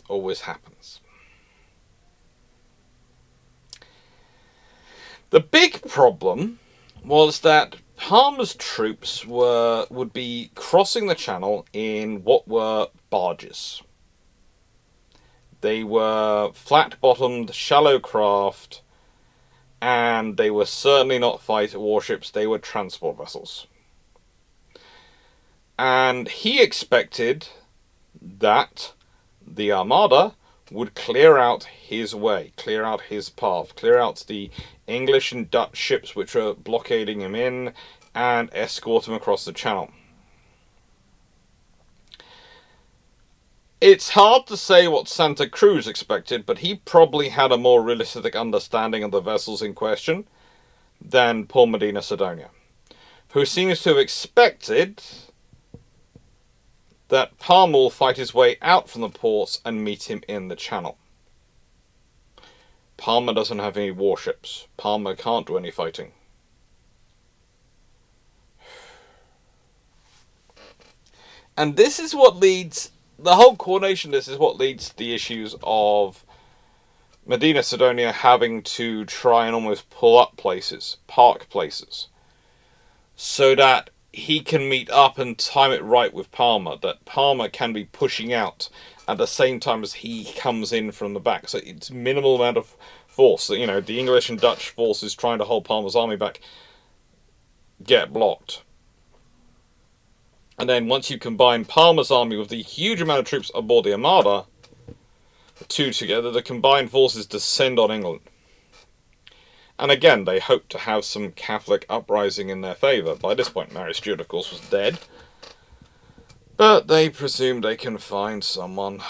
always happens. The big problem was that Parma's troops would be crossing the channel in what were barges. They were flat-bottomed, shallow craft, and they were certainly not fighter warships, they were transport vessels. And he expected that the Armada would clear out his way, clear out his path, clear out the English and Dutch ships which were blockading him in, and escort him across the channel. It's hard to say what Santa Cruz expected, but he probably had a more realistic understanding of the vessels in question than poor Medina Sidonia, who seems to have expected that Parma will fight his way out from the ports and meet him in the channel. Parma doesn't have any warships. Parma can't do any fighting. And this is what leads... The whole coordination of this is what leads to the issues of Medina Sidonia having to try and almost pull up places, park places, so that he can meet up and time it right with Parma, that Parma can be pushing out at the same time as he comes in from the back. So it's minimal amount of force. The English and Dutch forces trying to hold Parma's army back get blocked. And then once you combine Parma's army with the huge amount of troops aboard the Armada, the two together, the combined forces descend on England. And again, they hope to have some Catholic uprising in their favour. By this point, Mary Stuart, of course, was dead. But they presume they can find someone.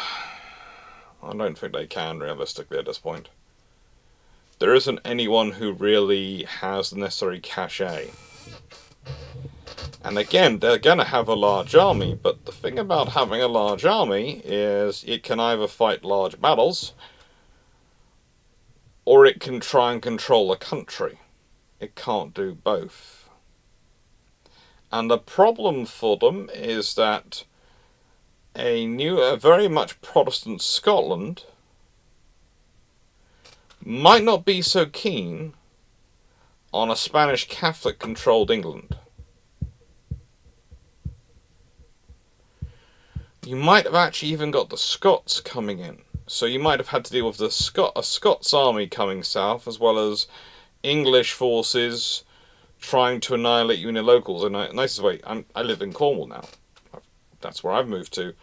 I don't think they can, realistically, at this point. There isn't anyone who really has the necessary cachet. And again, they're going to have a large army, but the thing about having a large army is it can either fight large battles, or it can try and control a country. It can't do both. And the problem for them is that a very much Protestant Scotland might not be so keen on a Spanish Catholic-controlled England. You might have actually even got the Scots coming in. So you might have had to deal with a Scots army coming south, as well as English forces trying to annihilate you in the locals. And nicest way, I live in Cornwall now. That's where I've moved to.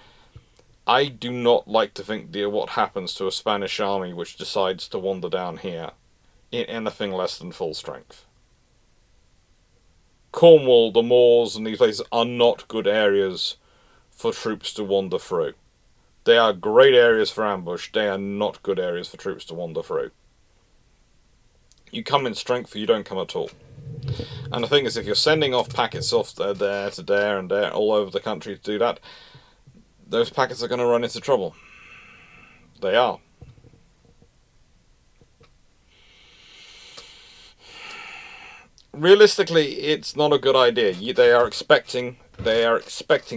I do not like to think what happens to a Spanish army which decides to wander down here in anything less than full strength. Cornwall, the moors, and these places are not good areas for troops to wander through. They are great areas for ambush. They are not good areas for troops to wander through. You come in strength or you don't come at all. And the thing is, if you're sending off packets off there to there and there all over the country to do that, those packets are going to run into trouble. They are. Realistically, it's not a good idea. They are expecting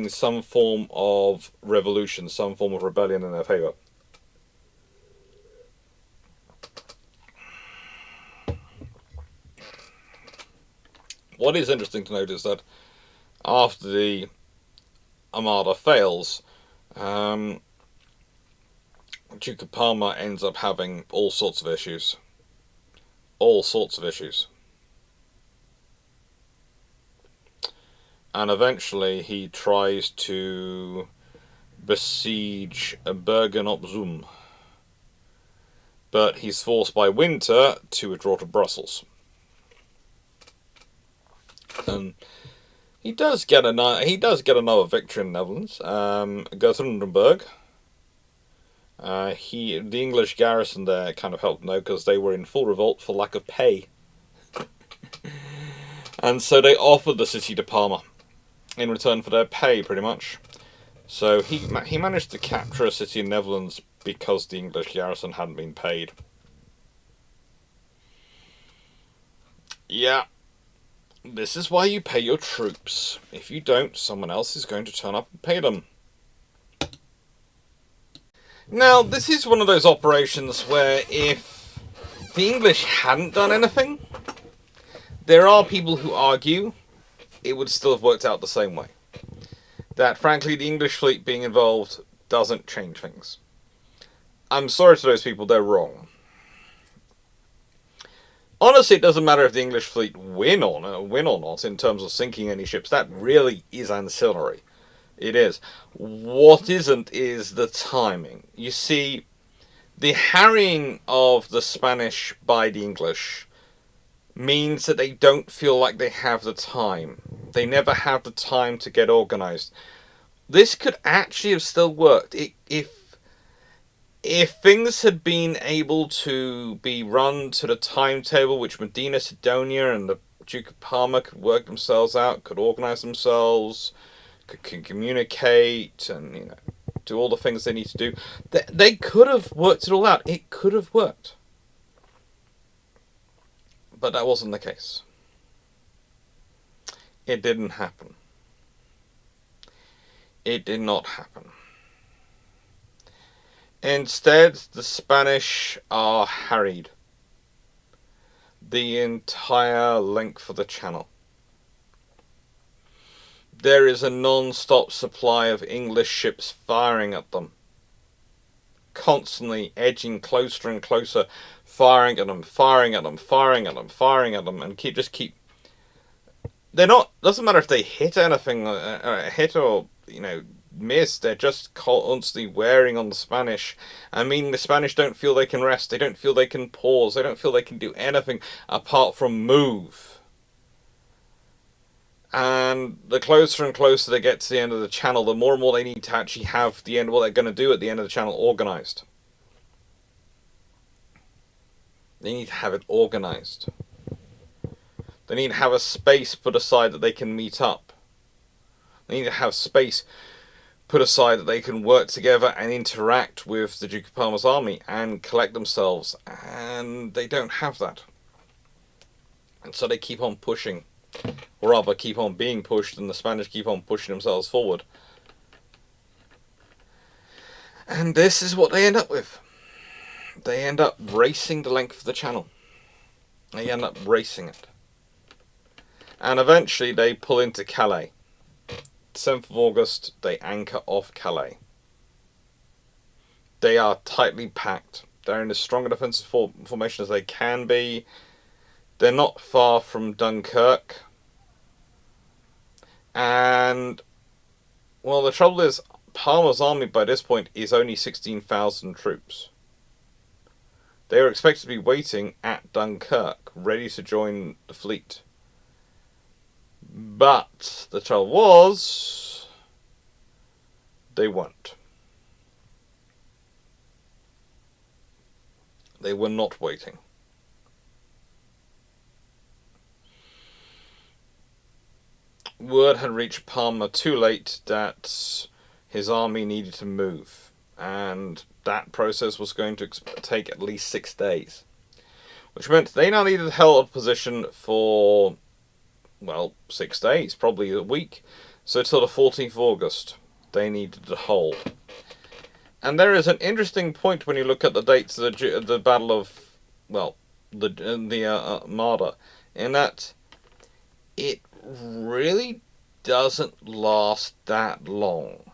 some form of revolution, some form of rebellion in their favour. What is interesting to note is that after the Armada fails, Duke of Parma ends up having all sorts of issues. All sorts of issues. And eventually he tries to besiege Bergen op Zoom. But he's forced by winter to withdraw to Brussels. And he does get another victory in the Netherlands. Gothenburg. The English garrison there kind of helped though, because they were in full revolt for lack of pay. And so they offered the city to Parma in return for their pay, pretty much. So he managed to capture a city in the Netherlands because the English garrison hadn't been paid. Yeah. This is why you pay your troops. If you don't, someone else is going to turn up and pay them. Now, this is one of those operations where if the English hadn't done anything, there are people who argue it would still have worked out the same way. That, frankly, the English fleet being involved doesn't change things. I'm sorry to those people, they're wrong. Honestly, it doesn't matter if the English fleet win or not in terms of sinking any ships. That really is ancillary. It is. What isn't is the timing. You see, the harrying of the Spanish by the English means that they don't feel like they have the time. They never have the time to get organised. This could actually have still worked if things had been able to be run to the timetable which Medina Sidonia and the Duke of Parma could work themselves out, could organise themselves, could communicate, and do all the things they need to do. They could have worked it all out. It could have worked. But that wasn't the case. It didn't happen. It did not happen. Instead, the Spanish are harried the entire length of the channel. There is a non-stop supply of English ships firing at them. Constantly edging closer and closer, firing at them, and keep. They're not. Doesn't matter if they hit anything, or miss. They're just constantly wearing on the Spanish. I mean, the Spanish don't feel they can rest. They don't feel they can pause. They don't feel they can do anything apart from move. And the closer and closer they get to the end of the channel, the more and more they need to actually have what they're going to do at the end of the channel organised. They need to have it organised. They need to have a space put aside that they can meet up. They need to have space put aside that they can work together and interact with the Duke of Parma's army and collect themselves. And they don't have that. And so they keep on pushing. Or rather, keep on being pushed, and the Spanish keep on pushing themselves forward. And this is what they end up with. They end up racing the length of the channel. They end up racing it. And eventually they pull into Calais. 7th of August, they anchor off Calais. They are tightly packed. They're in as strong a defensive formation as they can be. They're not far from Dunkirk. And, well, the trouble is, Parma's army by this point is only 16,000 troops. They were expected to be waiting at Dunkirk, ready to join the fleet. But the trouble was, they weren't. They were not waiting. Word had reached Parma too late that his army needed to move, and that process was going to take at least 6 days, which meant they now needed to hold a position for, 6 days, probably a week. So till the 14th of August, they needed to hold. And there is an interesting point when you look at the dates of the Battle of, the Armada, in that it really doesn't last that long.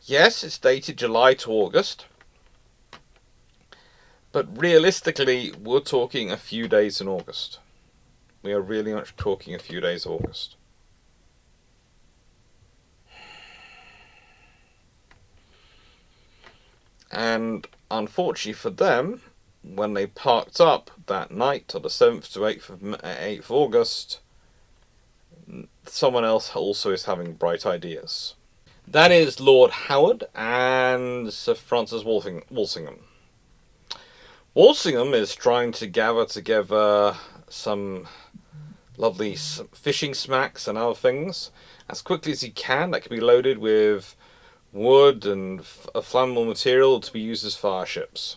Yes, it's dated July to August, but realistically, we're talking a few days in August. We are really much talking a few days of August. And unfortunately for them, when they parked up that night on the 7th to 8th of August, someone else also is having bright ideas. That is Lord Howard and Sir Francis Walsingham. Walsingham is trying to gather together some lovely fishing smacks and other things as quickly as he can that can be loaded with wood and flammable material to be used as fireships.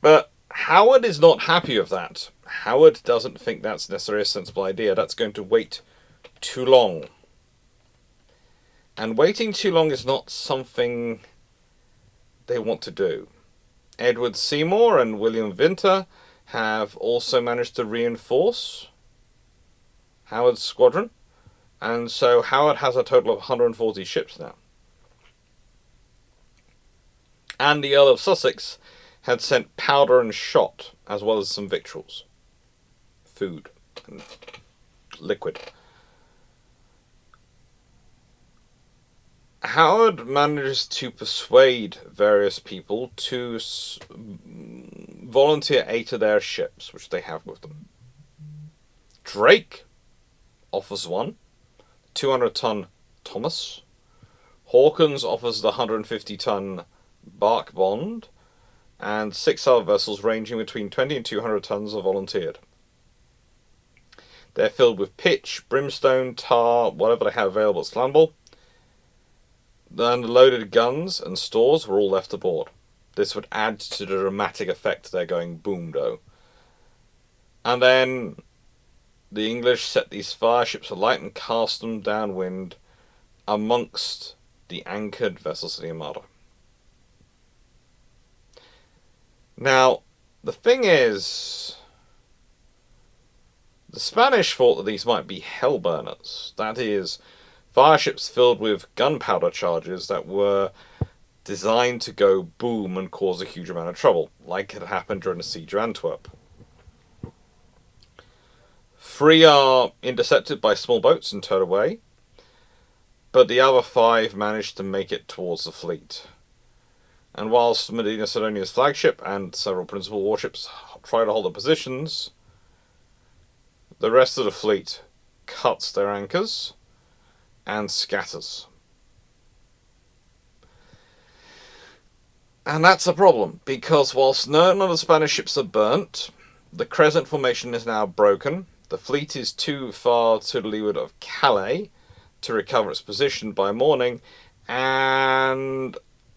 But Howard is not happy with that. Howard doesn't think that's necessarily a sensible idea. That's going to wait too long. And waiting too long is not something they want to do. Edward Seymour and William Winter have also managed to reinforce Howard's squadron, and so Howard has a total of 140 ships now. And the Earl of Sussex had sent powder and shot, as well as some victuals, food, and liquid. Howard manages to persuade various people to volunteer 8 of their ships, which they have with them. Drake offers one, 200-ton Thomas. Hawkins offers the 150-ton Bark Bond, and 6 other vessels ranging between 20 and 200 tons are volunteered. They're filled with pitch, brimstone, tar, whatever they have available at flammable. Then the loaded guns and stores were all left aboard. This would add to the dramatic effect they're going boom-do. And then the English set these fireships alight and cast them downwind amongst the anchored vessels of the Armada. Now, the thing is, the Spanish thought that these might be hell burners. That is, fireships filled with gunpowder charges that were designed to go boom and cause a huge amount of trouble, like had happened during the siege of Antwerp. 3 are intercepted by small boats and towed away, but the other 5 managed to make it towards the fleet. And whilst Medina Sidonia's flagship and several principal warships try to hold their positions, the rest of the fleet cuts their anchors and scatters. And that's a problem, because whilst none of the Spanish ships are burnt, the crescent formation is now broken. The fleet is too far to the leeward of Calais to recover its position by morning, and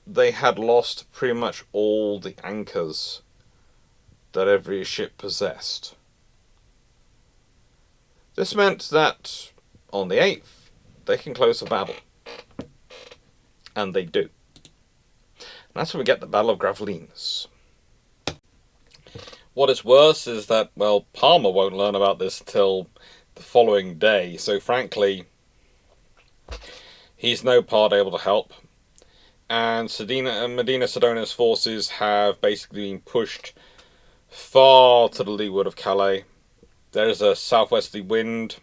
they had lost pretty much all the anchors that every ship possessed. This meant that on the 8th, they can close the battle. And they do. And that's when we get the Battle of Gravelines. What is worse is that, well, Palmer won't learn about this till the following day, so frankly, he's no part able to help. And Medina Sidonia's forces have basically been pushed far to the leeward of Calais. There is a southwesterly wind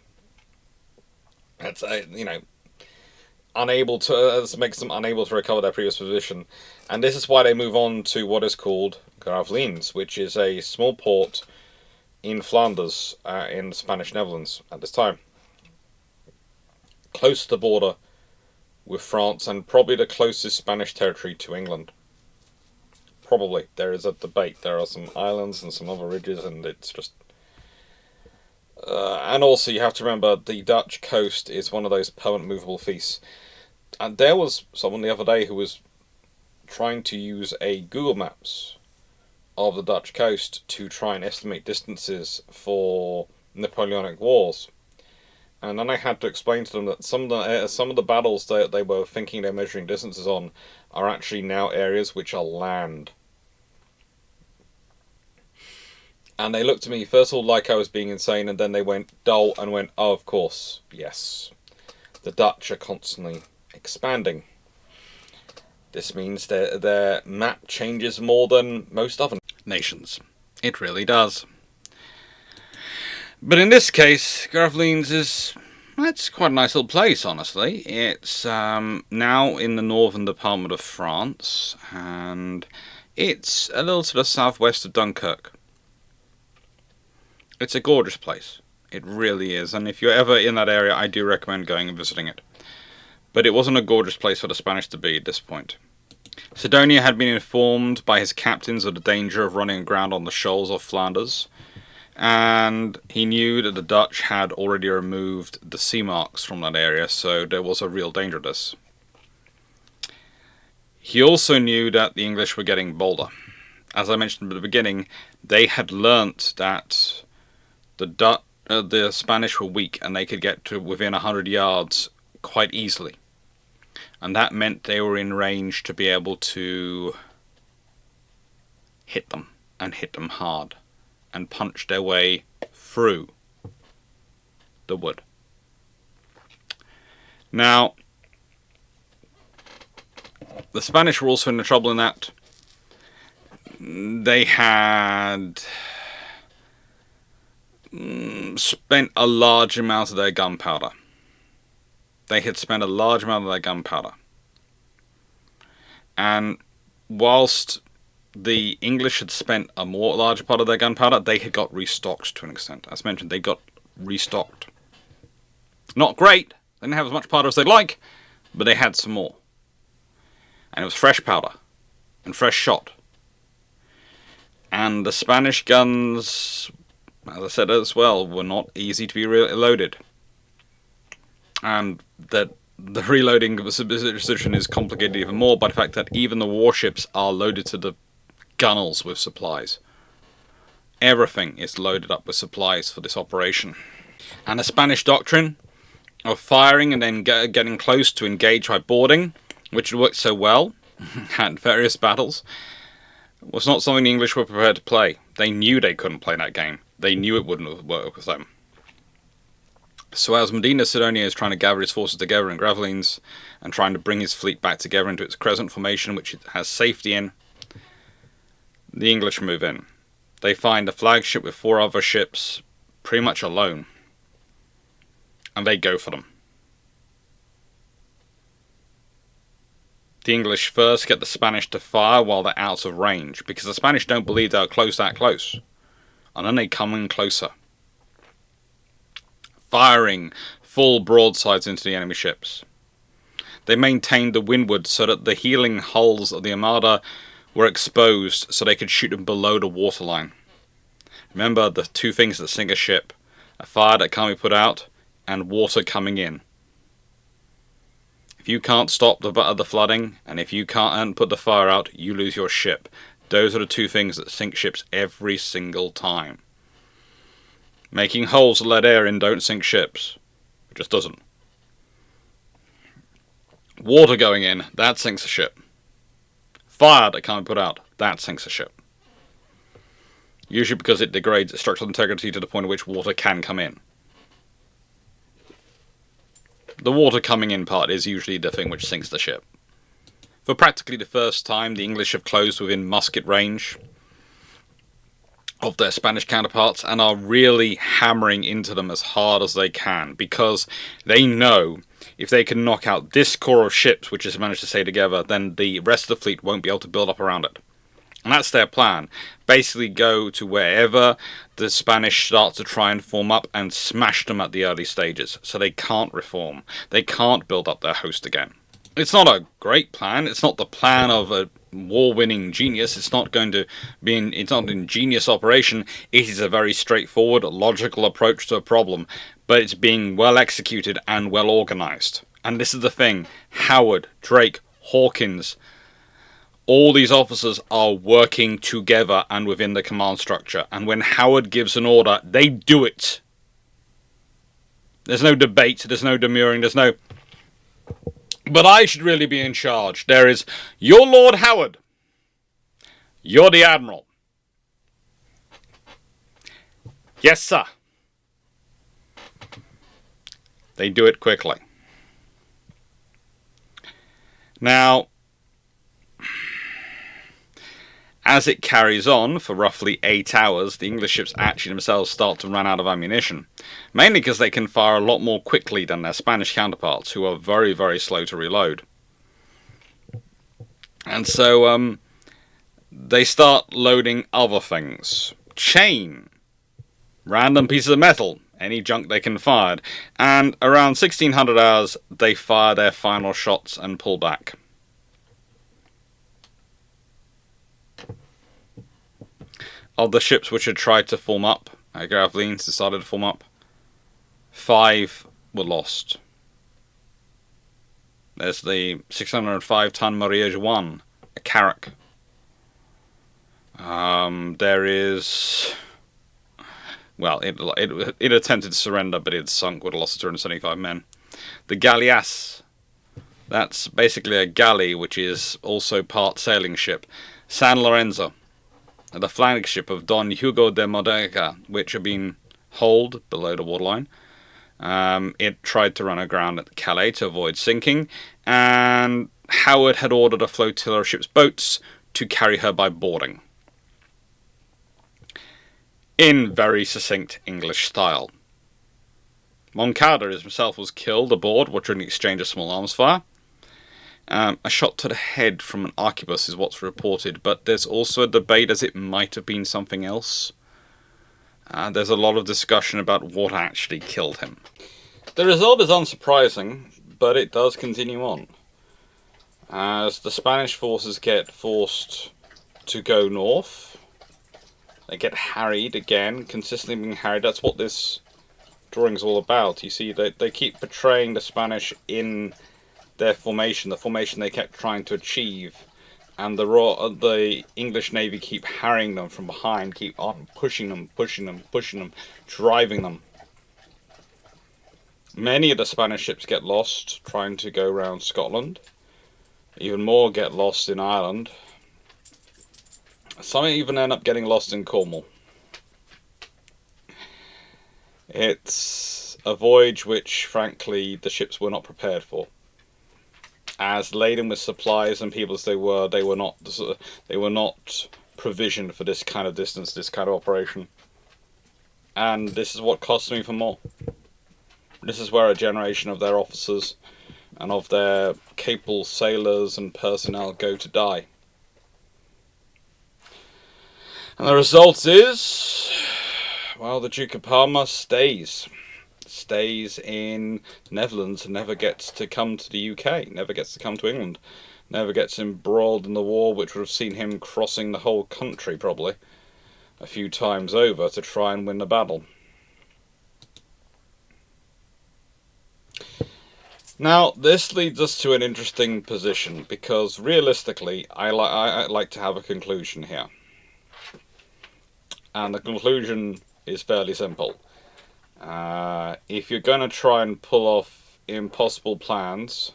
that's, unable to makes them unable to recover their previous position, and this is why they move on to what is called Gravelines, which is a small port in Flanders, in the Spanish Netherlands at this time, close to the border with France, and probably the closest Spanish territory to England. Probably. There is a debate. There are some islands and some other ridges, and it's just... and also you have to remember, the Dutch coast is one of those permanent movable feasts. And there was someone the other day who was trying to use a Google Maps of the Dutch coast to try and estimate distances for Napoleonic Wars. And then I had to explain to them that some of the battles that they were thinking they're measuring distances on are actually now areas which are land. And they looked at me, first of all, like I was being insane, and then they went dull and went, oh, of course, yes. The Dutch are constantly expanding. This means their map changes more than most other nations. It really does. But in this case, Gravelines it's quite a nice little place, honestly. It's now in the northern department of France, and it's a little to the southwest of Dunkirk. It's a gorgeous place. It really is, and if you're ever in that area, I do recommend going and visiting it. But it wasn't a gorgeous place for the Spanish to be at this point. Sidonia had been informed by his captains of the danger of running aground on the shoals of Flanders, and he knew that the Dutch had already removed the sea marks from that area, so there was a real danger of this. He also knew that the English were getting bolder. As I mentioned at the beginning, they had learnt that the Spanish were weak and they could get to within 100 yards quite easily. And that meant they were in range to be able to hit them, and hit them hard, and punch their way through the wood. Now, the Spanish were also in the trouble in that they had spent a large amount of their gunpowder. And whilst the English had spent a more larger part of their gunpowder, they had got restocked to an extent. As mentioned, they got restocked. Not great. They didn't have as much powder as they'd like, but they had some more. And it was fresh powder and fresh shot. And the Spanish guns, as I said as well, were not easy to be loaded. And that the reloading position is complicated even more by the fact that even the warships are loaded to the gunnels with supplies. Everything is loaded up with supplies for this operation. And the Spanish doctrine of firing and then getting close to engage by boarding, which had worked so well at various battles, was not something the English were prepared to play. They knew they couldn't play that game. They knew it wouldn't work with them. So as Medina Sidonia is trying to gather his forces together in Gravelines and trying to bring his fleet back together into its crescent formation, which it has safety in, the English move in. They find the flagship with 4 other ships pretty much alone, and they go for them. The English first get the Spanish to fire while they're out of range, because the Spanish don't believe they're that close. And then they come in closer, firing full broadsides into the enemy ships. They maintained the windward so that the heeling hulls of the Armada were exposed so they could shoot them below the waterline. Remember the 2 things that sink a ship: a fire that can't be put out, and water coming in. If you can't stop the flooding, and if you can't put the fire out, you lose your ship. Those are the 2 things that sink ships every single time. Making holes to let air in don't sink ships. It just doesn't. Water going in, that sinks a ship. Fire that can't be put out, that sinks a ship. Usually because it degrades its structural integrity to the point at which water can come in. The water coming in part is usually the thing which sinks the ship. For practically the first time, the English have closed within musket range of their Spanish counterparts and are really hammering into them as hard as they can, because they know if they can knock out this core of ships which has managed to stay together, then the rest of the fleet won't be able to build up around it. And that's their plan. Basically go to wherever the Spanish start to try and form up and smash them at the early stages, so they can't reform. They can't build up their host again. It's not a great plan. It's not the plan of a war-winning genius. It's not going to be it's not an ingenious operation. It is a very straightforward, logical approach to a problem, but it's being well executed and well organized. And this is the thing: Howard, Drake, Hawkins, all these officers are working together and within the command structure. And when Howard gives an order, they do it. There's no debate. There's no demurring. There's no, but I should really be in charge. There is, you're Lord Howard. You're the Admiral. Yes, sir. They do it quickly. Now, as it carries on for roughly 8 hours, the English ships actually themselves start to run out of ammunition. Mainly because they can fire a lot more quickly than their Spanish counterparts, who are very, very slow to reload. And so they start loading other things. Chain. Random pieces of metal. Any junk they can fire. And around 1600 hours, they fire their final shots and pull back. Of the ships which had tried to form up, Gravelines decided to form up, 5 were lost. There's the 605-ton Maria Juan, a Clarke. There is... Well, it attempted to surrender, but it sunk with a loss of 275 men. The Galleass. That's basically a galley, which is also part sailing ship. San Lorenzo. The flagship of Don Hugo de Modega, which had been holed below the waterline. It tried to run aground at Calais to avoid sinking, and Howard had ordered a flotilla of ship's boats to carry her by boarding. In very succinct English style. Moncada himself was killed aboard, which was an exchange of small arms fire. A shot to the head from an arquebus is what's reported, but there's also a debate as it might have been something else. There's a lot of discussion about what actually killed him. The result is unsurprising, but it does continue on. As the Spanish forces get forced to go north, they get harried again, consistently being harried. That's what this drawing is all about. You see, they keep portraying the Spanish in their formation, the formation they kept trying to achieve, and the English Navy keep harrying them from behind, keep on pushing them, driving them. Many of the Spanish ships get lost trying to go around Scotland. Even more get lost in Ireland. Some even end up getting lost in Cornwall. It's a voyage which, frankly, the ships were not prepared for. As laden with supplies and people as they were not provisioned for this kind of distance, this kind of operation. And this is what cost me for more. This is where a generation of their officers and of their capable sailors and personnel go to die. And the result is, well, the Duke of Parma stays in the Netherlands and never gets to come to the UK, never gets to come to England, never gets embroiled in the war, which would have seen him crossing the whole country probably a few times over to try and win the battle. Now, this leads us to an interesting position, because realistically, I like to have a conclusion here. And the conclusion is fairly simple. If you're going to try and pull off impossible plans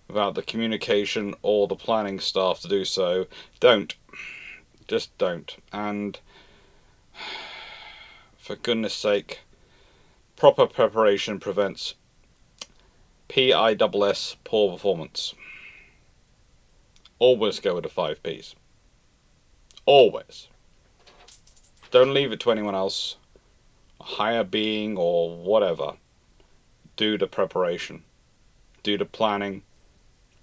without the communication or the planning staff to do so, don't. Just don't. And for goodness sake, proper preparation prevents PISS, poor performance. Always go with the 5 Ps. Always. Don't leave it to anyone else. A higher being or whatever. Do the preparation. Do the planning.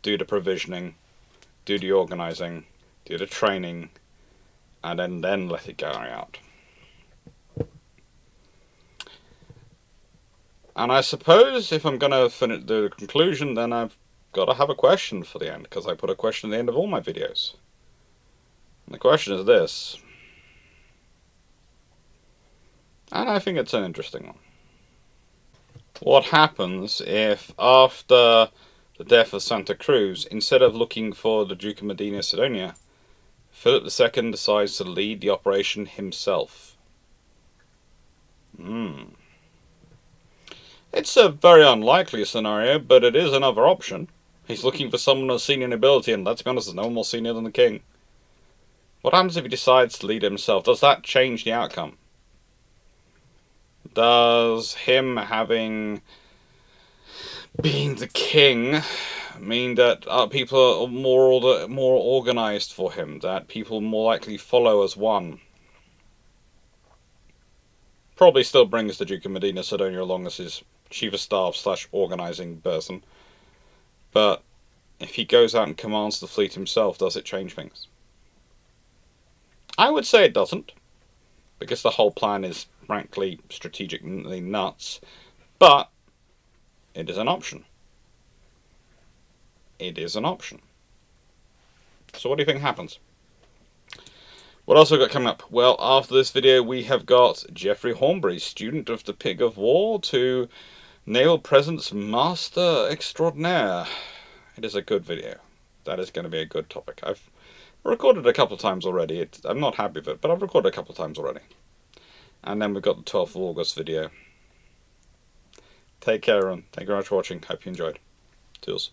Do the provisioning. Do the organising. Do the training. And then let it go out. And I suppose if I'm going to do the conclusion, then I've got to have a question for the end, because I put a question at the end of all my videos. And the question is this, and I think it's an interesting one. What happens if, after the death of Santa Cruz, instead of looking for the Duke of Medina Sidonia, Philip II decides to lead the operation himself? It's a very unlikely scenario, but it is another option. He's looking for someone of senior nobility, and let's be honest, there's no one more senior than the king. What happens if he decides to lead himself? Does that change the outcome? Does him being the king mean that people are more organized for him? That people more likely follow as one? Probably still brings the Duke of Medina Sidonia along as his chief of staff / organizing person. But if he goes out and commands the fleet himself, does it change things? I would say it doesn't, because the whole plan is frankly strategically nuts. But it is an option. It is an option. So what do you think happens? What else have we got coming up? Well, after this video, we have got Geoffrey Hornbury, student of the Pig of War, to Naval Presence Master Extraordinaire. It is a good video. That is going to be a good topic. I've recorded a couple of times already. I'm not happy with it, but I've recorded a couple of times already. And then we've got the 12th of August video. Take care, everyone. Thank you very much for watching. Hope you enjoyed. Toodles.